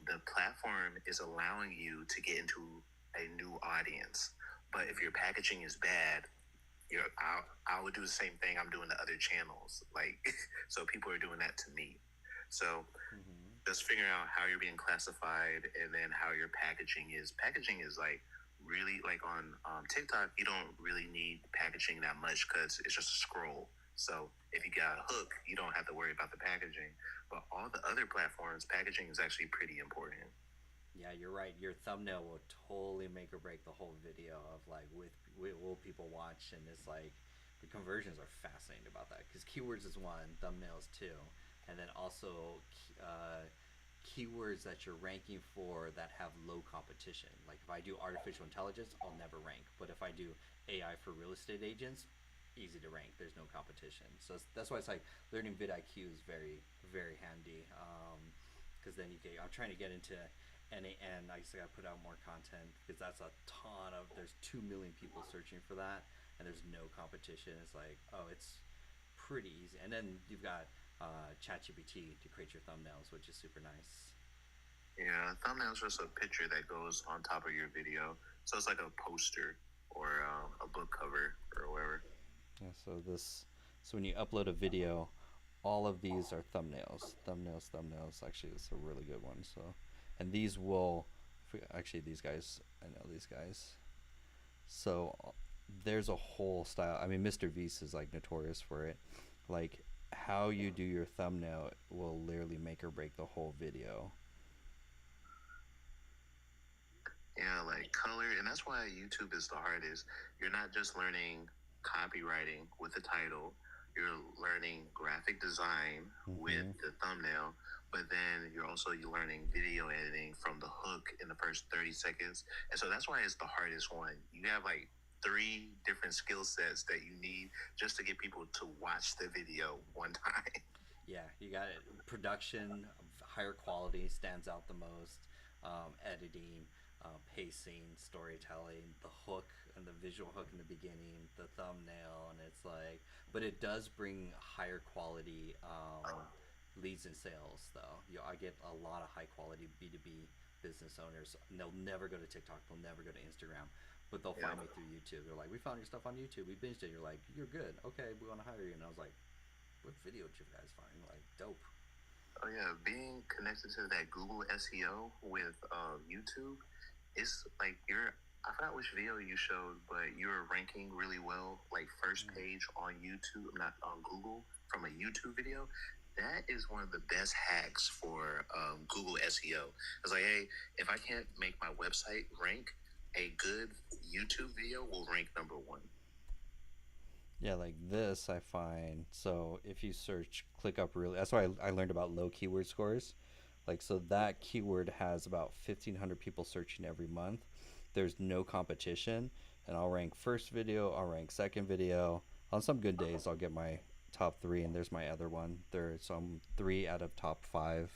the platform is allowing you to get into a new audience, but if your packaging is bad, I would do the same thing I'm doing to other channels, like so people are doing that to me. So just figuring out how you're being classified and then how your packaging is. Packaging is like really like on TikTok, you don't really need packaging that much because it's just a scroll. So if you got a hook, you don't have to worry about the packaging. But all the other platforms, packaging is actually pretty important. Yeah, you're right. Your thumbnail will totally make or break the whole video of like will people watch, and it's like the conversions are fascinating about that because keywords is one, thumbnails two, and then also keywords that you're ranking for that have low competition. Like if I do artificial intelligence, I'll never rank. But if I do AI for real estate agents, easy to rank. There's no competition. So that's why it's like learning vidIQ is very, very handy. Because then I'm trying to get into NAN. I just got to put out more content because that's a ton of, there's 2 million people searching for that and there's no competition. It's like, oh, it's pretty easy. And then you've got ChatGPT to create your thumbnails, which is super nice. Yeah, thumbnail's just a picture that goes on top of your video. So it's like a poster or a book cover or whatever. Yeah, so when you upload a video, all of these are thumbnails. Thumbnails. Actually, it's a really good one. So, and these will, actually these guys, I know these guys. So there's a whole style. I mean, Mr. Beast is like notorious for it. Like how you do your thumbnail will literally make or break the whole video. Yeah, like color, and that's why YouTube is the hardest. You're not just learning copywriting with the title, you're learning graphic design with the thumbnail, but then you're learning video editing from the hook in the first 30 seconds. And so that's why it's the hardest one. You have like 3 different skill sets that you need just to get people to watch the video one time. Yeah, you got it. Production, higher quality stands out the most. Editing, pacing, storytelling, the hook and the visual hook in the beginning, the thumbnail, and it's like, but it does bring higher quality leads and sales though. I get a lot of high quality B2B business owners, and they'll never go to TikTok, they'll never go to Instagram, but they'll find me through YouTube. They're like, we found your stuff on YouTube, we binged it. You're like, you're good, okay, we want to hire you. And I was like, what video did you guys find? Like, dope. Oh yeah, being connected to that Google SEO with YouTube, it's like I forgot which video you showed, but you're ranking really well, like first page on YouTube, not on Google, from a YouTube video. That is one of the best hacks for Google SEO. It's like, hey, if I can't make my website rank, a good YouTube video will rank #1. Yeah, like this I find. So if you search ClickUp really, that's why I learned about low keyword scores. Like, so that keyword has about 1,500 people searching every month. There's no competition, and I'll rank first video, I'll rank second video. On some good days, I'll get my top 3, and there's my other one. There's some 3 out of top 5.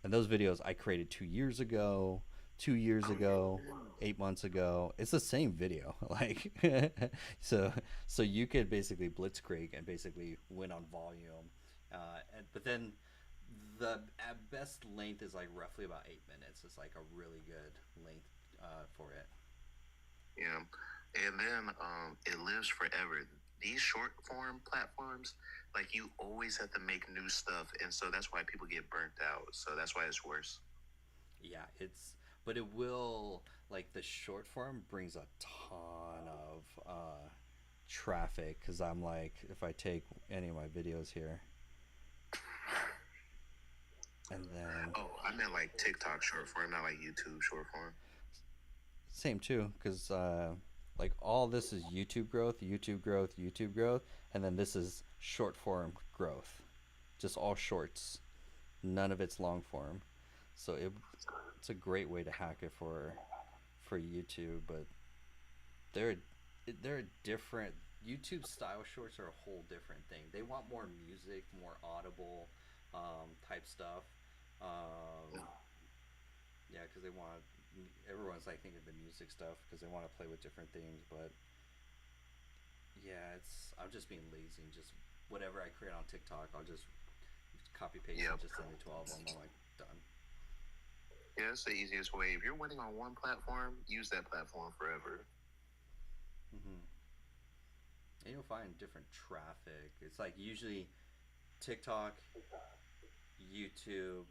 And those videos I created 2 years ago, 2 years ago, 8 months ago. It's the same video. Like, so you could basically blitzkrieg and basically win on volume. But then the best length is like roughly about 8 minutes. It's like a really good length for it. Yeah, and then it lives forever. These short form platforms, like you always have to make new stuff, and so that's why people get burnt out. So that's why it's worse. Yeah, but it will, like the short form brings a ton of traffic, because I'm like, if I take any of my videos here, and then I meant like TikTok short form, not like YouTube short form. Same too, because like all this is YouTube growth, and then this is short form growth, just all shorts, none of it's long form. So it's a great way to hack it for YouTube, but they're different. YouTube style shorts are a whole different thing. They want more music, more audible type stuff. Yeah, because everyone's like thinking of the music stuff because they want to play with different things. But yeah, I'm just being lazy and just whatever I create on TikTok, I'll just copy paste and just send it to all of them. I'm like, done. Yeah, it's the easiest way. If you're winning on one platform, use that platform forever. And you'll find different traffic. It's like usually TikTok, YouTube,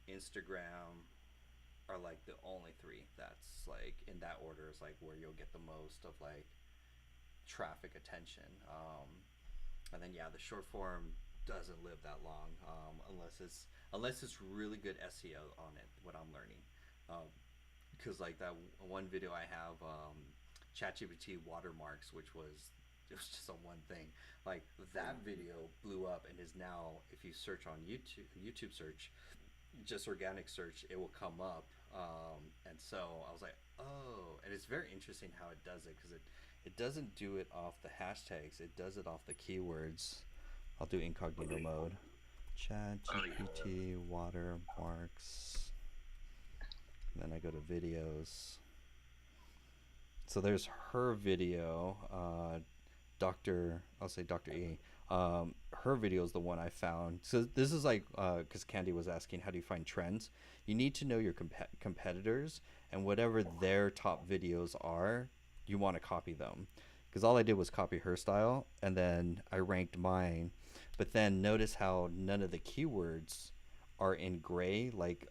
Instagram are like the only three that's like in that order is like where you'll get the most of like traffic attention. And then yeah, the short form doesn't live that long unless it's really good SEO on it. What I'm learning, because like that one video I have, ChatGPT watermarks, which was it was just a one thing. Like that video blew up and is now, if you search on YouTube search, just organic search, it will come up. And so I was like, oh, and it's very interesting how it does it, because it doesn't do it off the hashtags, it does it off the keywords. I'll do incognito mode. ChatGPT watermarks. And then I go to videos. So there's her video, Dr. E. Her video is the one I found. So this is like, because Candy was asking, how do you find trends? You need to know your competitors, and whatever their top videos are, you want to copy them. Because all I did was copy her style, and then I ranked mine. But then notice how none of the keywords are in gray. Like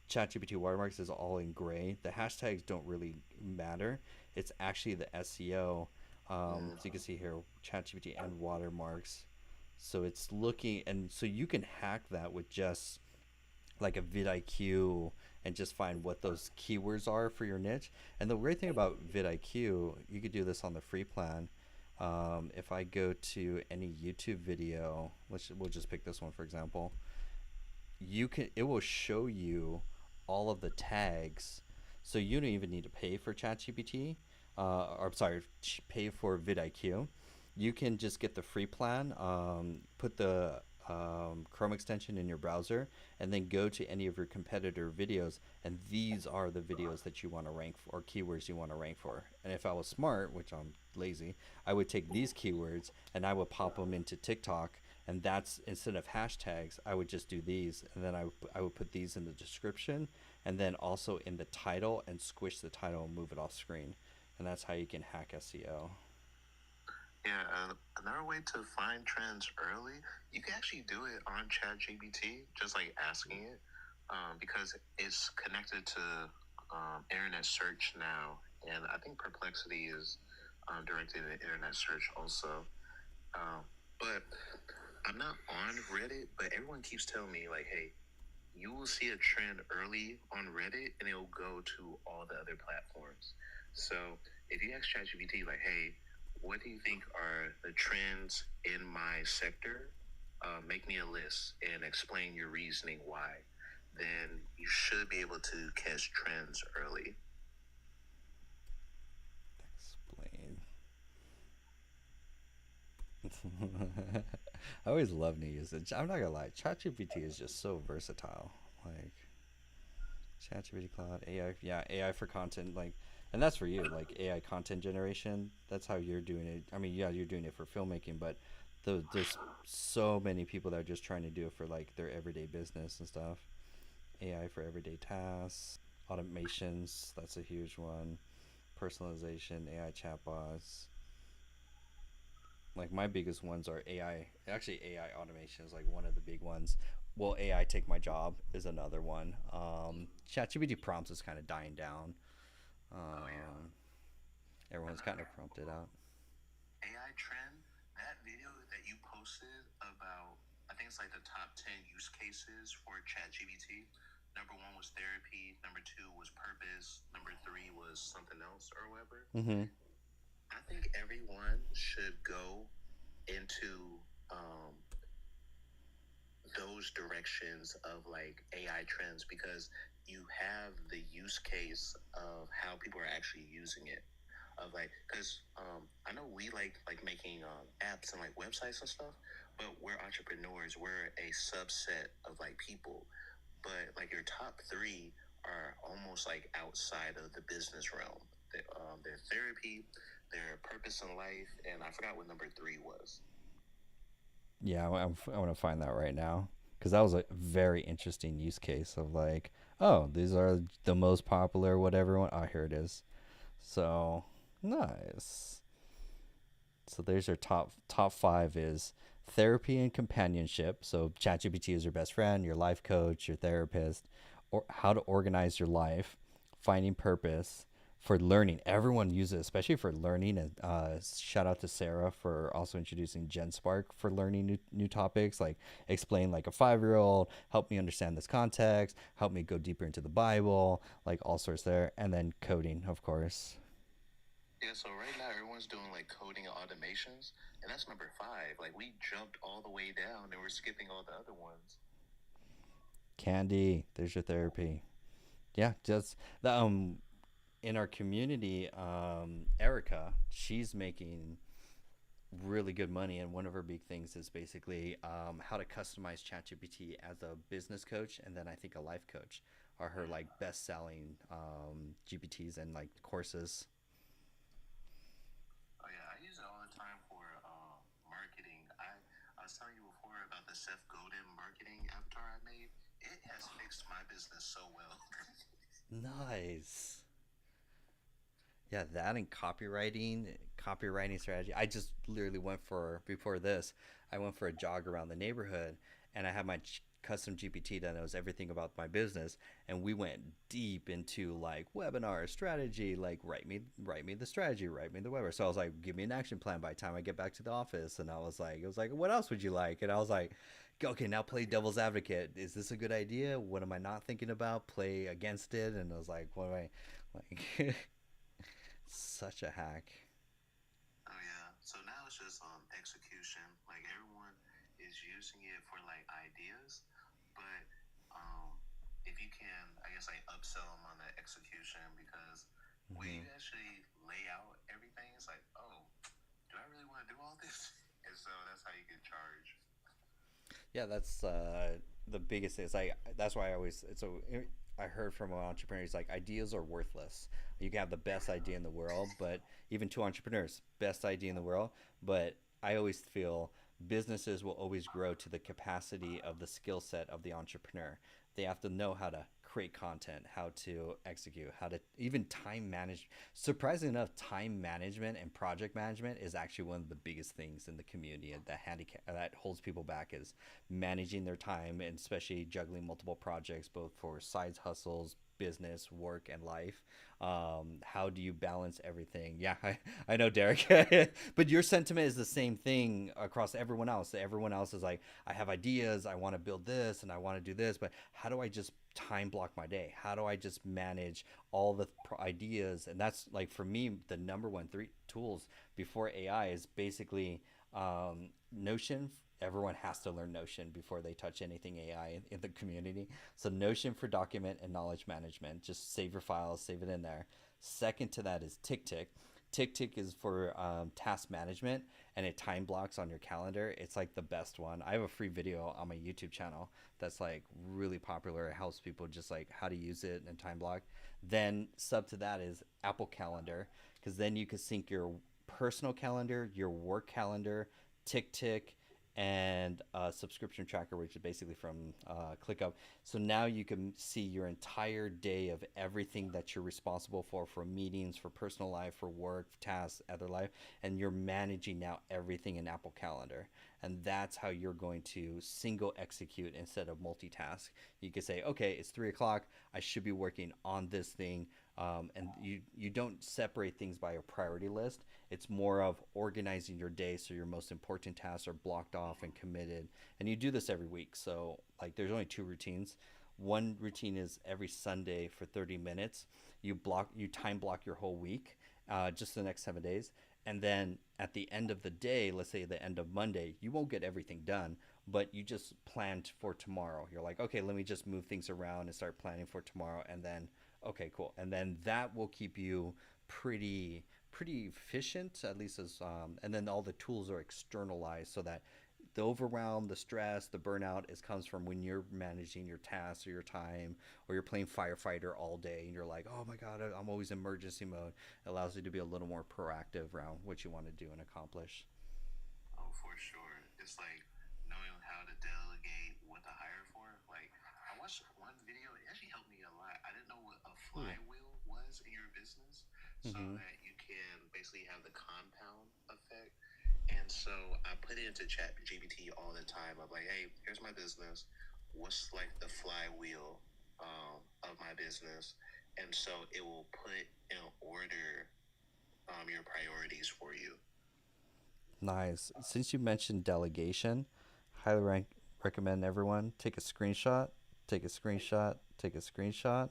ChatGPT watermarks is all in gray. The hashtags don't really matter. It's actually the SEO. So you can see here, ChatGPT and watermarks. So it's looking, and so you can hack that with just like a vidIQ and just find what those keywords are for your niche. And the great thing about vidIQ, you could do this on the free plan. If I go to any YouTube video, we'll just pick this one for example. It will show you all of the tags, so you don't even need to pay for ChatGPT. Or sorry, pay for vidIQ. You can just get the free plan, put the Chrome extension in your browser, and then go to any of your competitor videos, and these are the videos that you want to rank for, or keywords you want to rank for. And if I was smart, which I'm lazy, I would take these keywords and I would pop them into TikTok, and that's, instead of hashtags, I would just do these, and then I would put these in the description, and then also in the title, and squish the title and move it off screen. And that's how you can hack SEO. Yeah, another way to find trends early, you can actually do it on ChatGPT, just like asking it, because it's connected to internet search now, and I think Perplexity is directed at internet search also. But I'm not on Reddit, but everyone keeps telling me, like, hey, you will see a trend early on Reddit, and it will go to all the other platforms. So if you ask ChatGPT, like, hey, what do you think are the trends in my sector? Make me a list and explain your reasoning why. Then you should be able to catch trends early. Explain. I always love new usage. I'm not gonna lie, ChatGPT is just so versatile. Like ChatGPT Cloud, AI, yeah, AI for content, like. And that's for you, like AI content generation. That's how you're doing it. I mean, yeah, you're doing it for filmmaking, but there's so many people that are just trying to do it for like their everyday business and stuff. AI for everyday tasks, automations, that's a huge one. Personalization, AI chatbots. Like my biggest ones are AI. Actually, AI automation is like one of the big ones. Will AI take my job is another one. ChatGPT prompts is kind of dying down. Everyone's kind of prompted out. AI trend, that video that you posted about, I think it's like the top 10 use cases for ChatGPT. Number 1 was therapy. Number 2 was purpose. Number 3 was something else or whatever. Mm-hmm. I think everyone should go into those directions of like AI trends, because you have the use case of how people are actually using it. Of like, because I know we like making apps and like websites and stuff, but we're entrepreneurs. We're a subset of like people. But like your top 3 are almost like outside of the business realm. Their therapy, their purpose in life, and I forgot what number 3 was. Yeah, I want to find that right now, because that was a very interesting use case of like, oh, these are the most popular whatever one. Oh, here it is. So nice. So there's your top 5 is therapy and companionship. So ChatGPT is your best friend, your life coach, your therapist, or how to organize your life, finding purpose, for learning. Everyone uses it, especially for learning. And shout out to Sarah for also introducing GenSpark for learning new topics, like explain like a 5-year-old, help me understand this context, help me go deeper into the Bible, like all sorts there. And then coding, of course. Yeah, so right now everyone's doing like coding automations, and that's number 5. Like we jumped all the way down and we're skipping all the other ones. Candy, there's your therapy. Yeah, just the in our community, Erica, she's making really good money, and one of her big things is basically how to customize ChatGPT as a business coach, and then I think a life coach are her like best-selling GPTs and like courses. Oh yeah, I use it all the time for marketing. I was telling you before about the Seth Godin marketing avatar I made. It has fixed my business so well. Nice. Yeah, that and copywriting strategy. I just literally went for, before this, I went for a jog around the neighborhood, and I had my custom GPT that knows everything about my business, and we went deep into like webinar strategy, like write me the strategy, write me the webinar. So I was like, give me an action plan by the time I get back to the office. And it was like, what else would you like? And I was like, okay, now play devil's advocate. Is this a good idea? What am I not thinking about? Play against it. And I was like, what am I like? Such a hack. Oh yeah. So now it's just execution. Like everyone is using it for like ideas, but if you can, I guess like upsell them on the execution, because when you actually lay out everything, it's like, oh, do I really want to do all this? And so that's how you get charged. Yeah, that's the biggest thing. It's like, that's why I always, I heard from an entrepreneur, he's like, ideas are worthless. You can have the best idea in the world, but even two entrepreneurs, best idea in the world. But I always feel businesses will always grow to the capacity of the skill set of the entrepreneur. They have to know how to create content, how to execute, how to even time manage. Surprisingly enough, time management and project management is actually one of the biggest things in the community, and the handicap that holds people back is managing their time, and especially juggling multiple projects, both for side hustles, business, work, and life. How do you balance everything? Yeah, I know, Derek. But your sentiment is the same thing across everyone else. Everyone else is like, I have ideas, I want to build this, and I want to do this, but how do I just time block my day? How do I just manage all the ideas? And that's like, for me, the number one 3 tools before AI is basically Notion. Everyone has to learn Notion before they touch anything AI in the community. So Notion for document and knowledge management. Just save your files, save it in there. Second to that is TickTick. TickTick is for task management, and it time blocks on your calendar. It's like the best one. I have a free video on my YouTube channel that's like really popular. It helps people just like how to use it and time block. Then sub to that is Apple Calendar, because then you can sync your personal calendar, your work calendar, TickTick, and a subscription tracker, which is basically from ClickUp. So now you can see your entire day of everything that you're responsible for meetings, for personal life, for work, tasks, other life, and you're managing now everything in Apple Calendar. And that's how you're going to single execute instead of multitask. You could say, okay, it's 3 o'clock. I should be working on this thing. And you don't separate things by a priority list. It's more of organizing your day so your most important tasks are blocked off and committed. And you do this every week. So like, there's only 2 routines. One routine is every Sunday for 30 minutes. You time block your whole week, just the next 7 days. And then at the end of the day, let's say the end of Monday, you won't get everything done, but you just planned for tomorrow. You're like, okay, let me just move things around and start planning for tomorrow. And then, okay, cool. And then that will keep you pretty efficient, at least as, and then all the tools are externalized, so that the overwhelm, the stress, the burnout comes from when you're managing your tasks or your time, or you're playing firefighter all day and you're like, oh my God, I'm always in emergency mode. It allows you to be a little more proactive around what you want to do and accomplish. Oh, for sure. It's like knowing how to delegate, what to hire for. Like, I watched one video, it actually helped me a lot. I didn't know what a flywheel was in your business, so that you can basically have the compound effect. And so I put it into Chat GPT all the time. I'm like, hey, here's my business. What's like the flywheel of my business? And so it will put in order your priorities for you. Nice. Since you mentioned delegation, highly recommend everyone take a screenshot, take a screenshot, take a screenshot.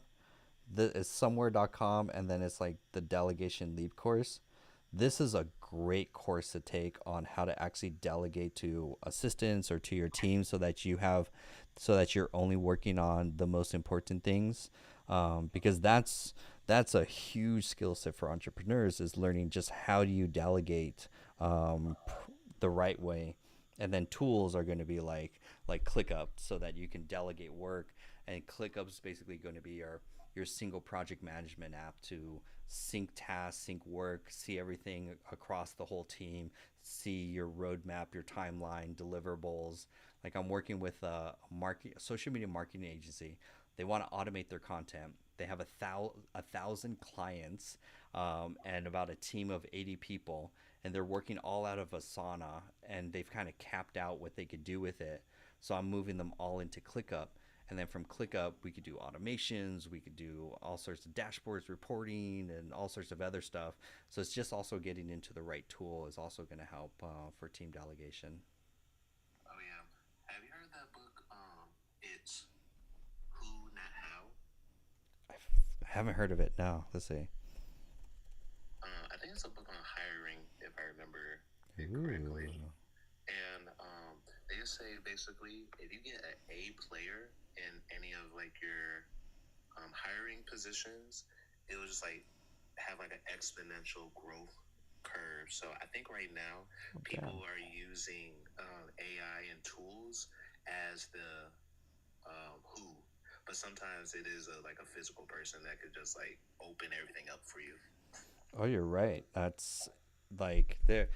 It's somewhere.com, and then it's like the delegation lead course. This is a great course to take on how to actually delegate to assistants or to your team so that you're only working on the most important things. Because that's a huge skill set for entrepreneurs, is learning just how do you delegate the right way. And then tools are going to be like ClickUp, so that you can delegate work. And ClickUp is basically going to be your single project management app to sync tasks, sync work, see everything across the whole team, see your roadmap, your timeline, deliverables. Like, I'm working with a social media marketing agency. They want to automate their content. They have 1,000 clients and about a team of 80 people, and they're working all out of Asana, and they've kind of capped out what they could do with it. So I'm moving them all into ClickUp. And then from ClickUp, we could do automations, we could do all sorts of dashboards, reporting, and all sorts of other stuff. So it's just also getting into the right tool is also going to help for team delegation. Oh, yeah. Have you heard that book, It's Who, Not How? I haven't heard of it. No, let's see. I think it's a book on hiring, if I remember it correctly. And they just say, basically, if you get an A player in any of like your hiring positions, it will just like have like an exponential growth curve. So I think right now people are using AI and tools as the who, but sometimes it is like a physical person that could just like open everything up for you. Oh, you're right. That's like there.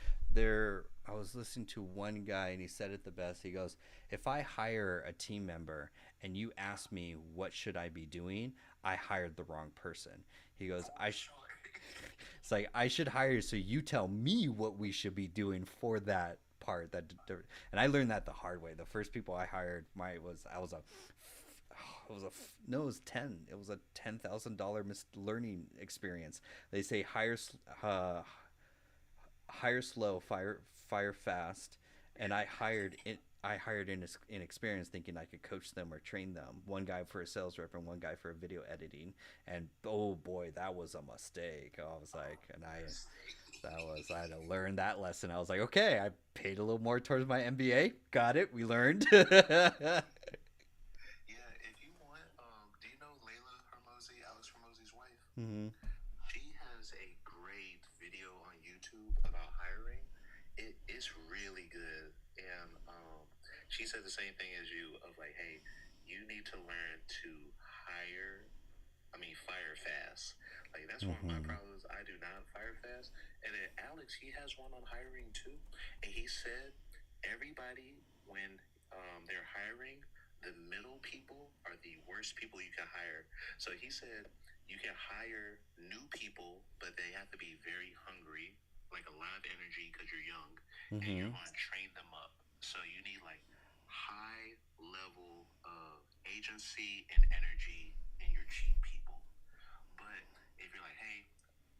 I was listening to one guy, and he said it the best. He goes, if I hire a team member and you ask me what should I be doing, I hired the wrong person. He goes, it's like, I should hire you so you tell me what we should be doing for that part. And I learned that the hard way. The first people I hired, it was $10,000 learning experience. They say hire slow, fire fast, and I hired inexperienced, thinking I could coach them or train them. One guy for a sales rep and one guy for video editing, and oh boy, that was a mistake. I was like, I had to learn that lesson. I was like, okay, I paid a little more towards my MBA. Got it. We learned. Yeah, if you want, do you know Layla Hormozi, Alex Hormozi's wife? Mm-hmm. She has a great video on YouTube about hiring. It's really good, and she said the same thing as you, of like, hey, you need to learn to fire fast. Like, that's one of my problems. I do not fire fast. And then Alex, he has one on hiring too, and he said everybody, when they're hiring, the middle people are the worst people you can hire. So he said you can hire new people, but they have to be very hungry, like a lot of energy because you're young, and you're going to train them up. So you need like high level of agency and energy in your cheap people. But if you're like, hey,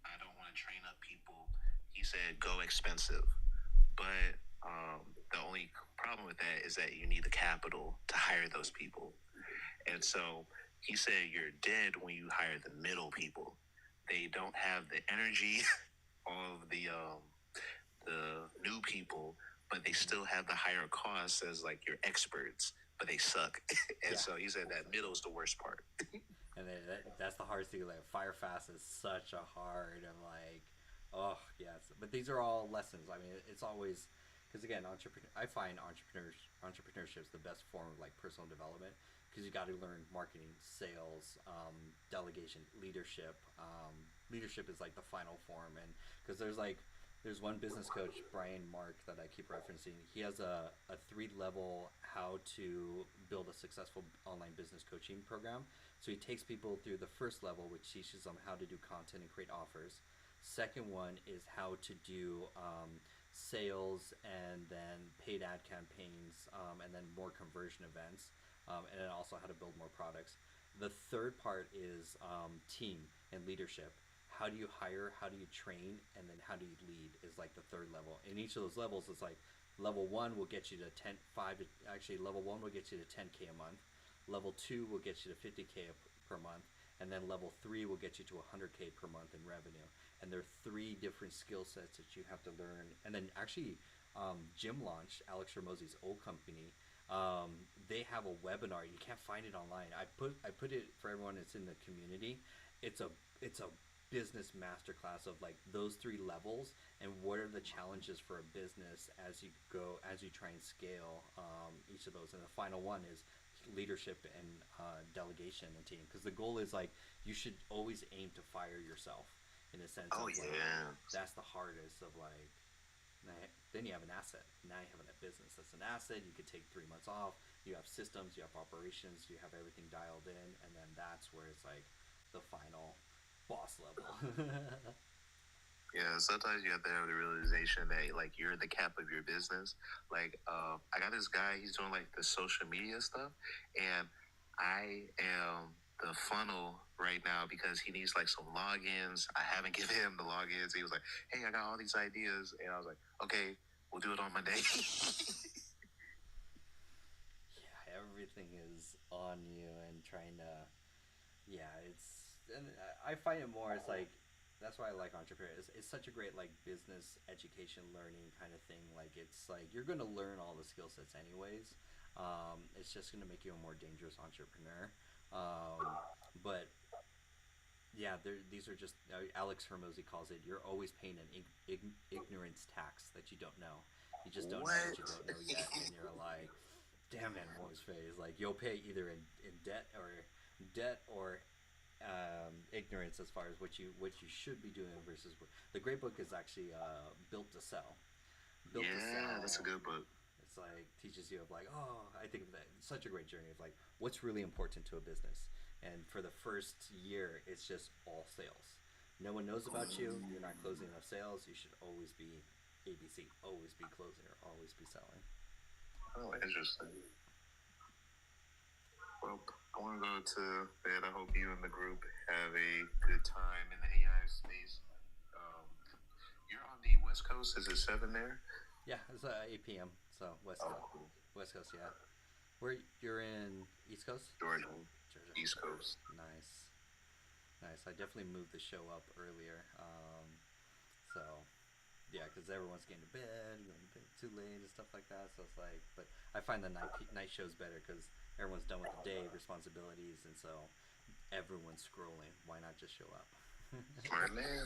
I don't want to train up people, he said go expensive. But the only problem with that is that you need the capital to hire those people. And so he said you're dead when you hire the middle people. They don't have the energy of the new people, but they still have the higher costs as like your experts, but they suck. And so he said that middle is the worst part. And then that's the hardest thing. Like, fire fast is such a hard, and like, oh yes. But these are all lessons. I mean, it's always, because again, I find entrepreneurship is the best form of like personal development, because you got to learn marketing, sales, delegation, leadership. Leadership is like the final form, and because there's one business coach, Brian Mark, that I keep referencing. He has a 3-level how to build a successful online business coaching program. So he takes people through the first level, which teaches them how to do content and create offers. Second one is how to do sales, and then paid ad campaigns, and then more conversion events, and then also how to build more products. The third part is team and leadership. How do you hire? How do you train? And then how do you lead is like the third level. In each of those levels, it's like level 1 will get you to level 1 will get you to 10K a month. Level 2 will get you to 50K per month. And then level 3 will get you to 100K per month in revenue. And there are 3 different skill sets that you have to learn. And then actually, Gym Launch, Alex Hormozi's old company, they have a webinar. You can't find it online. I put it for everyone that's in the community. It's a business masterclass of like those 3 levels and what are the challenges for a business as you try and scale each of those. And the final one is leadership and delegation and team, because the goal is like you should always aim to fire yourself in a sense. That's the hardest of like. Then you have an asset. Now you have a business that's an asset. You could take 3 months off. You have systems, you have operations, you have everything dialed in, and then that's where it's like the final boss level. Yeah, sometimes you have to have the realization that like you're the cap of your business. Like I got this guy, he's doing like the social media stuff, and I am the funnel right now because he needs like some logins. I haven't given him the logins. He was like, hey, I got all these ideas, and I was like, okay, we'll do it on Monday. Yeah, everything is on you and trying to, and I find it more, it's like, that's why I like entrepreneur. It's such a great like business education learning kind of thing. Like it's like you're gonna learn all the skill sets anyways. It's just gonna make you a more dangerous entrepreneur. But yeah, these are just Alex Hormozi calls it. You're always paying an ignorance tax that you don't know. You just don't know what you don't know yet, and you're like, damn man, Mo's face. Like you'll pay either in debt or ignorance as far as what you should be doing versus the great book is actually Built to Sell. To Sell, that's a good book. It's like teaches you of like, I think of that it's such a great journey of like what's really important to a business. And for the first year, it's just all sales. No one knows about you. You're not closing enough sales. You should always be ABC, always be closing or always be selling. Oh, interesting. Well, I want to go to bed. I hope you and the group have a good time in the AI space. You're on the West Coast. Is it 7 there? Yeah, it's 8 p.m. So West Coast. Cool. West Coast, yeah. You're in East Coast? Georgia. East Coast. Nice. I definitely moved the show up earlier. So yeah, because everyone's getting to bed, going to bed too late and stuff like that. So it's like, but I find the night shows better because everyone's done with the day, responsibilities, and so everyone's scrolling. Why not just show up? Smart man.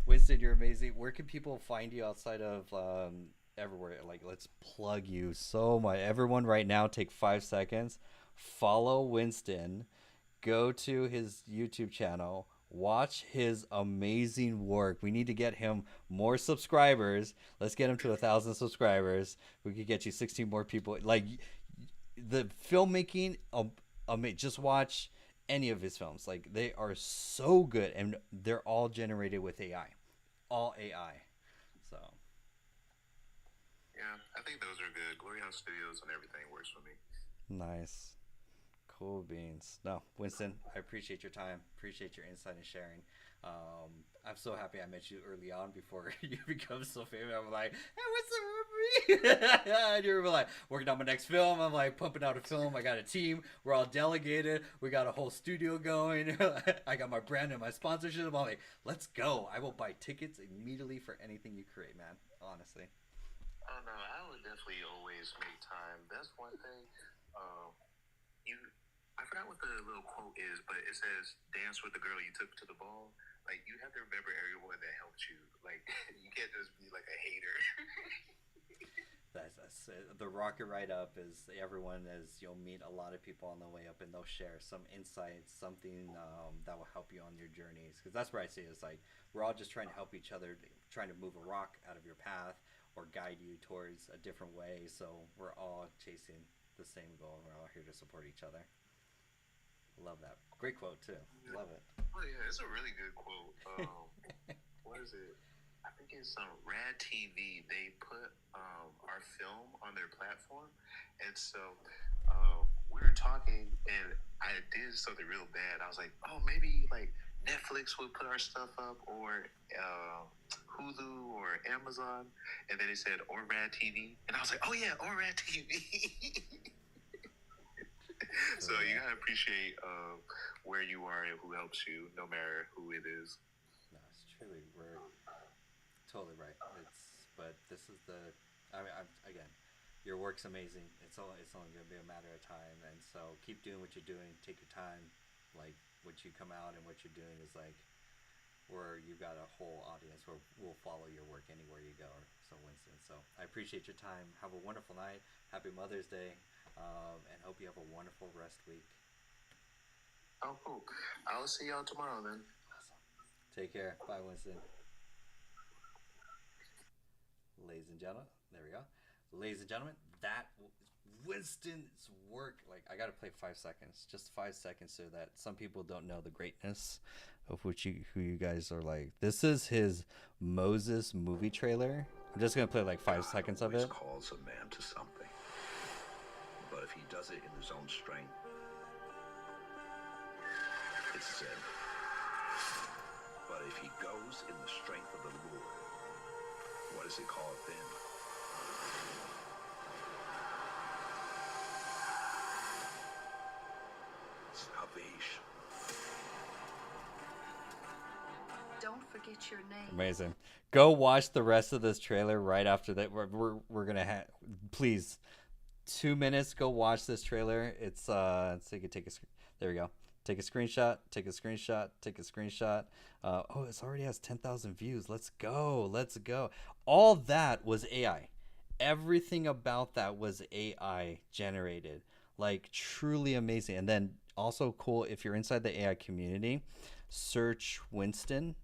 Winston, you're amazing. Where can people find you outside of everywhere? Like, let's plug you so much. Everyone right now, take 5 seconds. Follow Winston. Go to his YouTube channel. Watch his amazing work. We need to get him more subscribers. Let's get him to 1,000 subscribers. We could get you 16 more people. Like the filmmaking, just watch any of his films. Like they are so good, and they're all generated with AI, all AI. So yeah, I think those are good. Glory House Studios and everything works for me. Nice. Cool beans. No, Winston, I appreciate your time. Appreciate your insight and sharing. I'm so happy I met you early on before you become so famous. I'm like, hey, what's up, and you were like, working on my next film. I'm like, pumping out a film. I got a team. We're all delegated. We got a whole studio going. I got my brand and my sponsorship. I'm like, let's go. I will buy tickets immediately for anything you create, man. Honestly. Oh, no, I would definitely always make time. That's one thing. I forgot what the little quote is, but it says, dance with the girl you took to the ball. Like, you have to remember everyone that helped you. Like, you can't just be like a hater. That's the rocket right up is everyone as you'll meet a lot of people on the way up, and they'll share some insights, something that will help you on your journeys. Because that's where I see it. It's like we're all just trying to help each other, trying to move a rock out of your path or guide you towards a different way. So we're all chasing the same goal. We're all here to support each other. Love that. Great quote too. Love it. Oh yeah, it's a really good quote. What is it? I think it's Rad TV. They put our film on their platform, and so we were talking, and I did something real bad. I was like, oh, maybe like Netflix would put our stuff up, or Hulu or Amazon, and then it said or Rad TV, and I was like, oh yeah, or Rad TV. So you gotta appreciate where you are and who helps you, no matter who it is. No, it's truly, we're totally right. But this is again, your work's amazing. It's only going to be a matter of time, and so keep doing what you're doing. Take your time. Like what you come out and what you're doing is like where you've got a whole audience where will follow your work anywhere you go. So Winston, so I appreciate your time. Have a wonderful night. Happy Mother's Day. And hope you have a wonderful rest week. Oh, cool. I'll see y'all tomorrow then. Awesome. Take care. Bye, Winston. Ladies and gentlemen, there we go. Ladies and gentlemen, that Winston's work. Like, I gotta play 5 seconds, just 5 seconds, so that some people don't know the greatness of who you guys are. Like, this is his Moses movie trailer. I'm just gonna play like 5 seconds of it. Calls a man to something. But if he does it in his own strength, it's sin. But if he goes in the strength of the Lord, what does it call it then? Salvation. Don't forget your name. Amazing. Go watch the rest of this trailer right after that. We're gonna please. 2 minutes, go watch this trailer. It's so you can take a there we go. Take a screenshot, take a screenshot, take a screenshot. Oh, it already has 10,000 views. Let's go. Let's go. All that was AI. Everything about that was AI generated. Like, truly amazing. And then also cool, if you're inside the AI community, search Winston,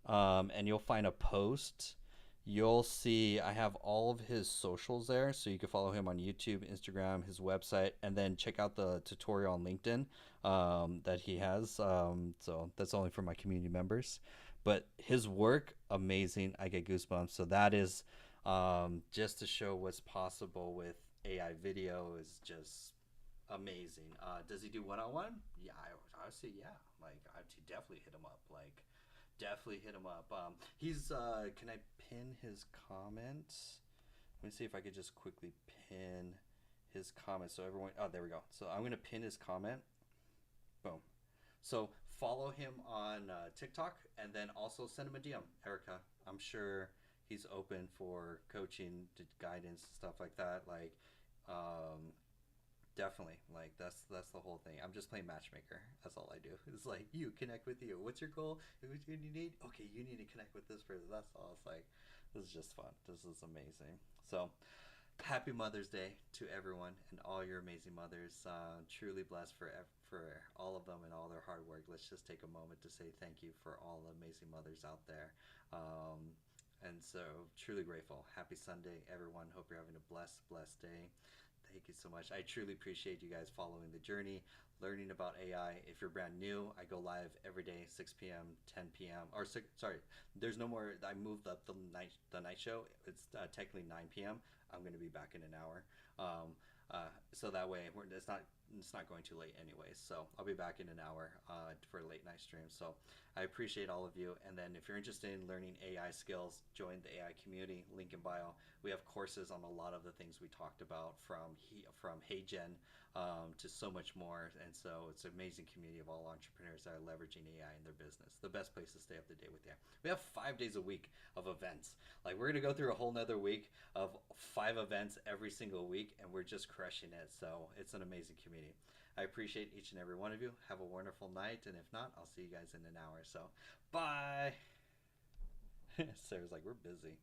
and you'll find a post. You'll see I have all of his socials there, so you can follow him on YouTube, Instagram, his website, and then check out the tutorial on LinkedIn that he has. So that's only for my community members. But his work, amazing. I get goosebumps. So that is just to show what's possible with AI video is just amazing. Does he do one-on-one? Yeah, I would say yeah. Like, I'd definitely hit him up. Like, definitely hit him up. He's can I pin his comment? Let me see if I could just quickly pin his comment so everyone, oh, there we go. So I'm gonna pin his comment. Boom. So follow him on TikTok, and then also send him a DM, Erica. I'm sure he's open for coaching, guidance, stuff like that. Like, definitely, like that's the whole thing. I'm just playing matchmaker. That's all I do. It's like, you connect with you. What's your goal? What do you need? Okay, you need to connect with this person. That's all. It's like, this is just fun. This is amazing. So, happy Mother's Day to everyone and all your amazing mothers. Truly blessed for all of them and all their hard work. Let's just take a moment to say thank you for all the amazing mothers out there. And so, truly grateful. Happy Sunday, everyone. Hope you're having a blessed day. Thank you so much. I truly appreciate you guys following the journey, learning about AI. If you're brand new, I go live every day, 6 p.m., 10 p.m. Or sorry, there's no more. I moved up the night show. It's technically 9 p.m. I'm going to be back in an hour. So that way it's not going too late anyways. So I'll be back in an hour for a late night stream. So I appreciate all of you. And then if you're interested in learning AI skills, join the AI community, link in bio. We have courses on a lot of the things we talked about, from HeyGen to so much more. And so it's an amazing community of all entrepreneurs that are leveraging AI in their business. The best place to stay up to date with AI. We have 5 days a week of events. Like, we're going to go through a whole nother week of 5 events every single week, and we're just crushing it. So it's an amazing community. I appreciate each and every one of you. Have a wonderful night, and if not, I'll see you guys in an hour. So, bye. Sarah's like, we're busy.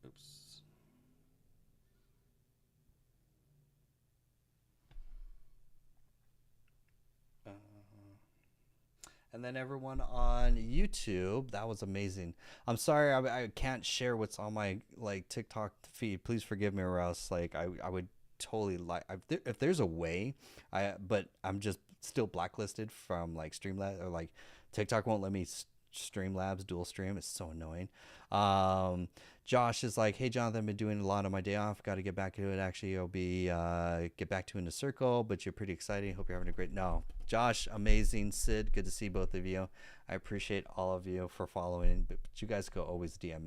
Oops. And then everyone on YouTube, that was amazing. I'm sorry I can't share what's on my like TikTok feed. Please forgive me, or else like I would totally like if there's a way. But I'm just still blacklisted from like Streamlabs, or like TikTok won't let me Streamlabs dual stream. It's so annoying. Josh is like, hey Jonathan, I've been doing a lot on my day off. Got to get back to it. Actually, I'll be get back to in the circle, but you're pretty exciting. Hope you're having a great. No, Josh, amazing. Sid, good to see both of you. I appreciate all of you for following, but you guys go always DM me.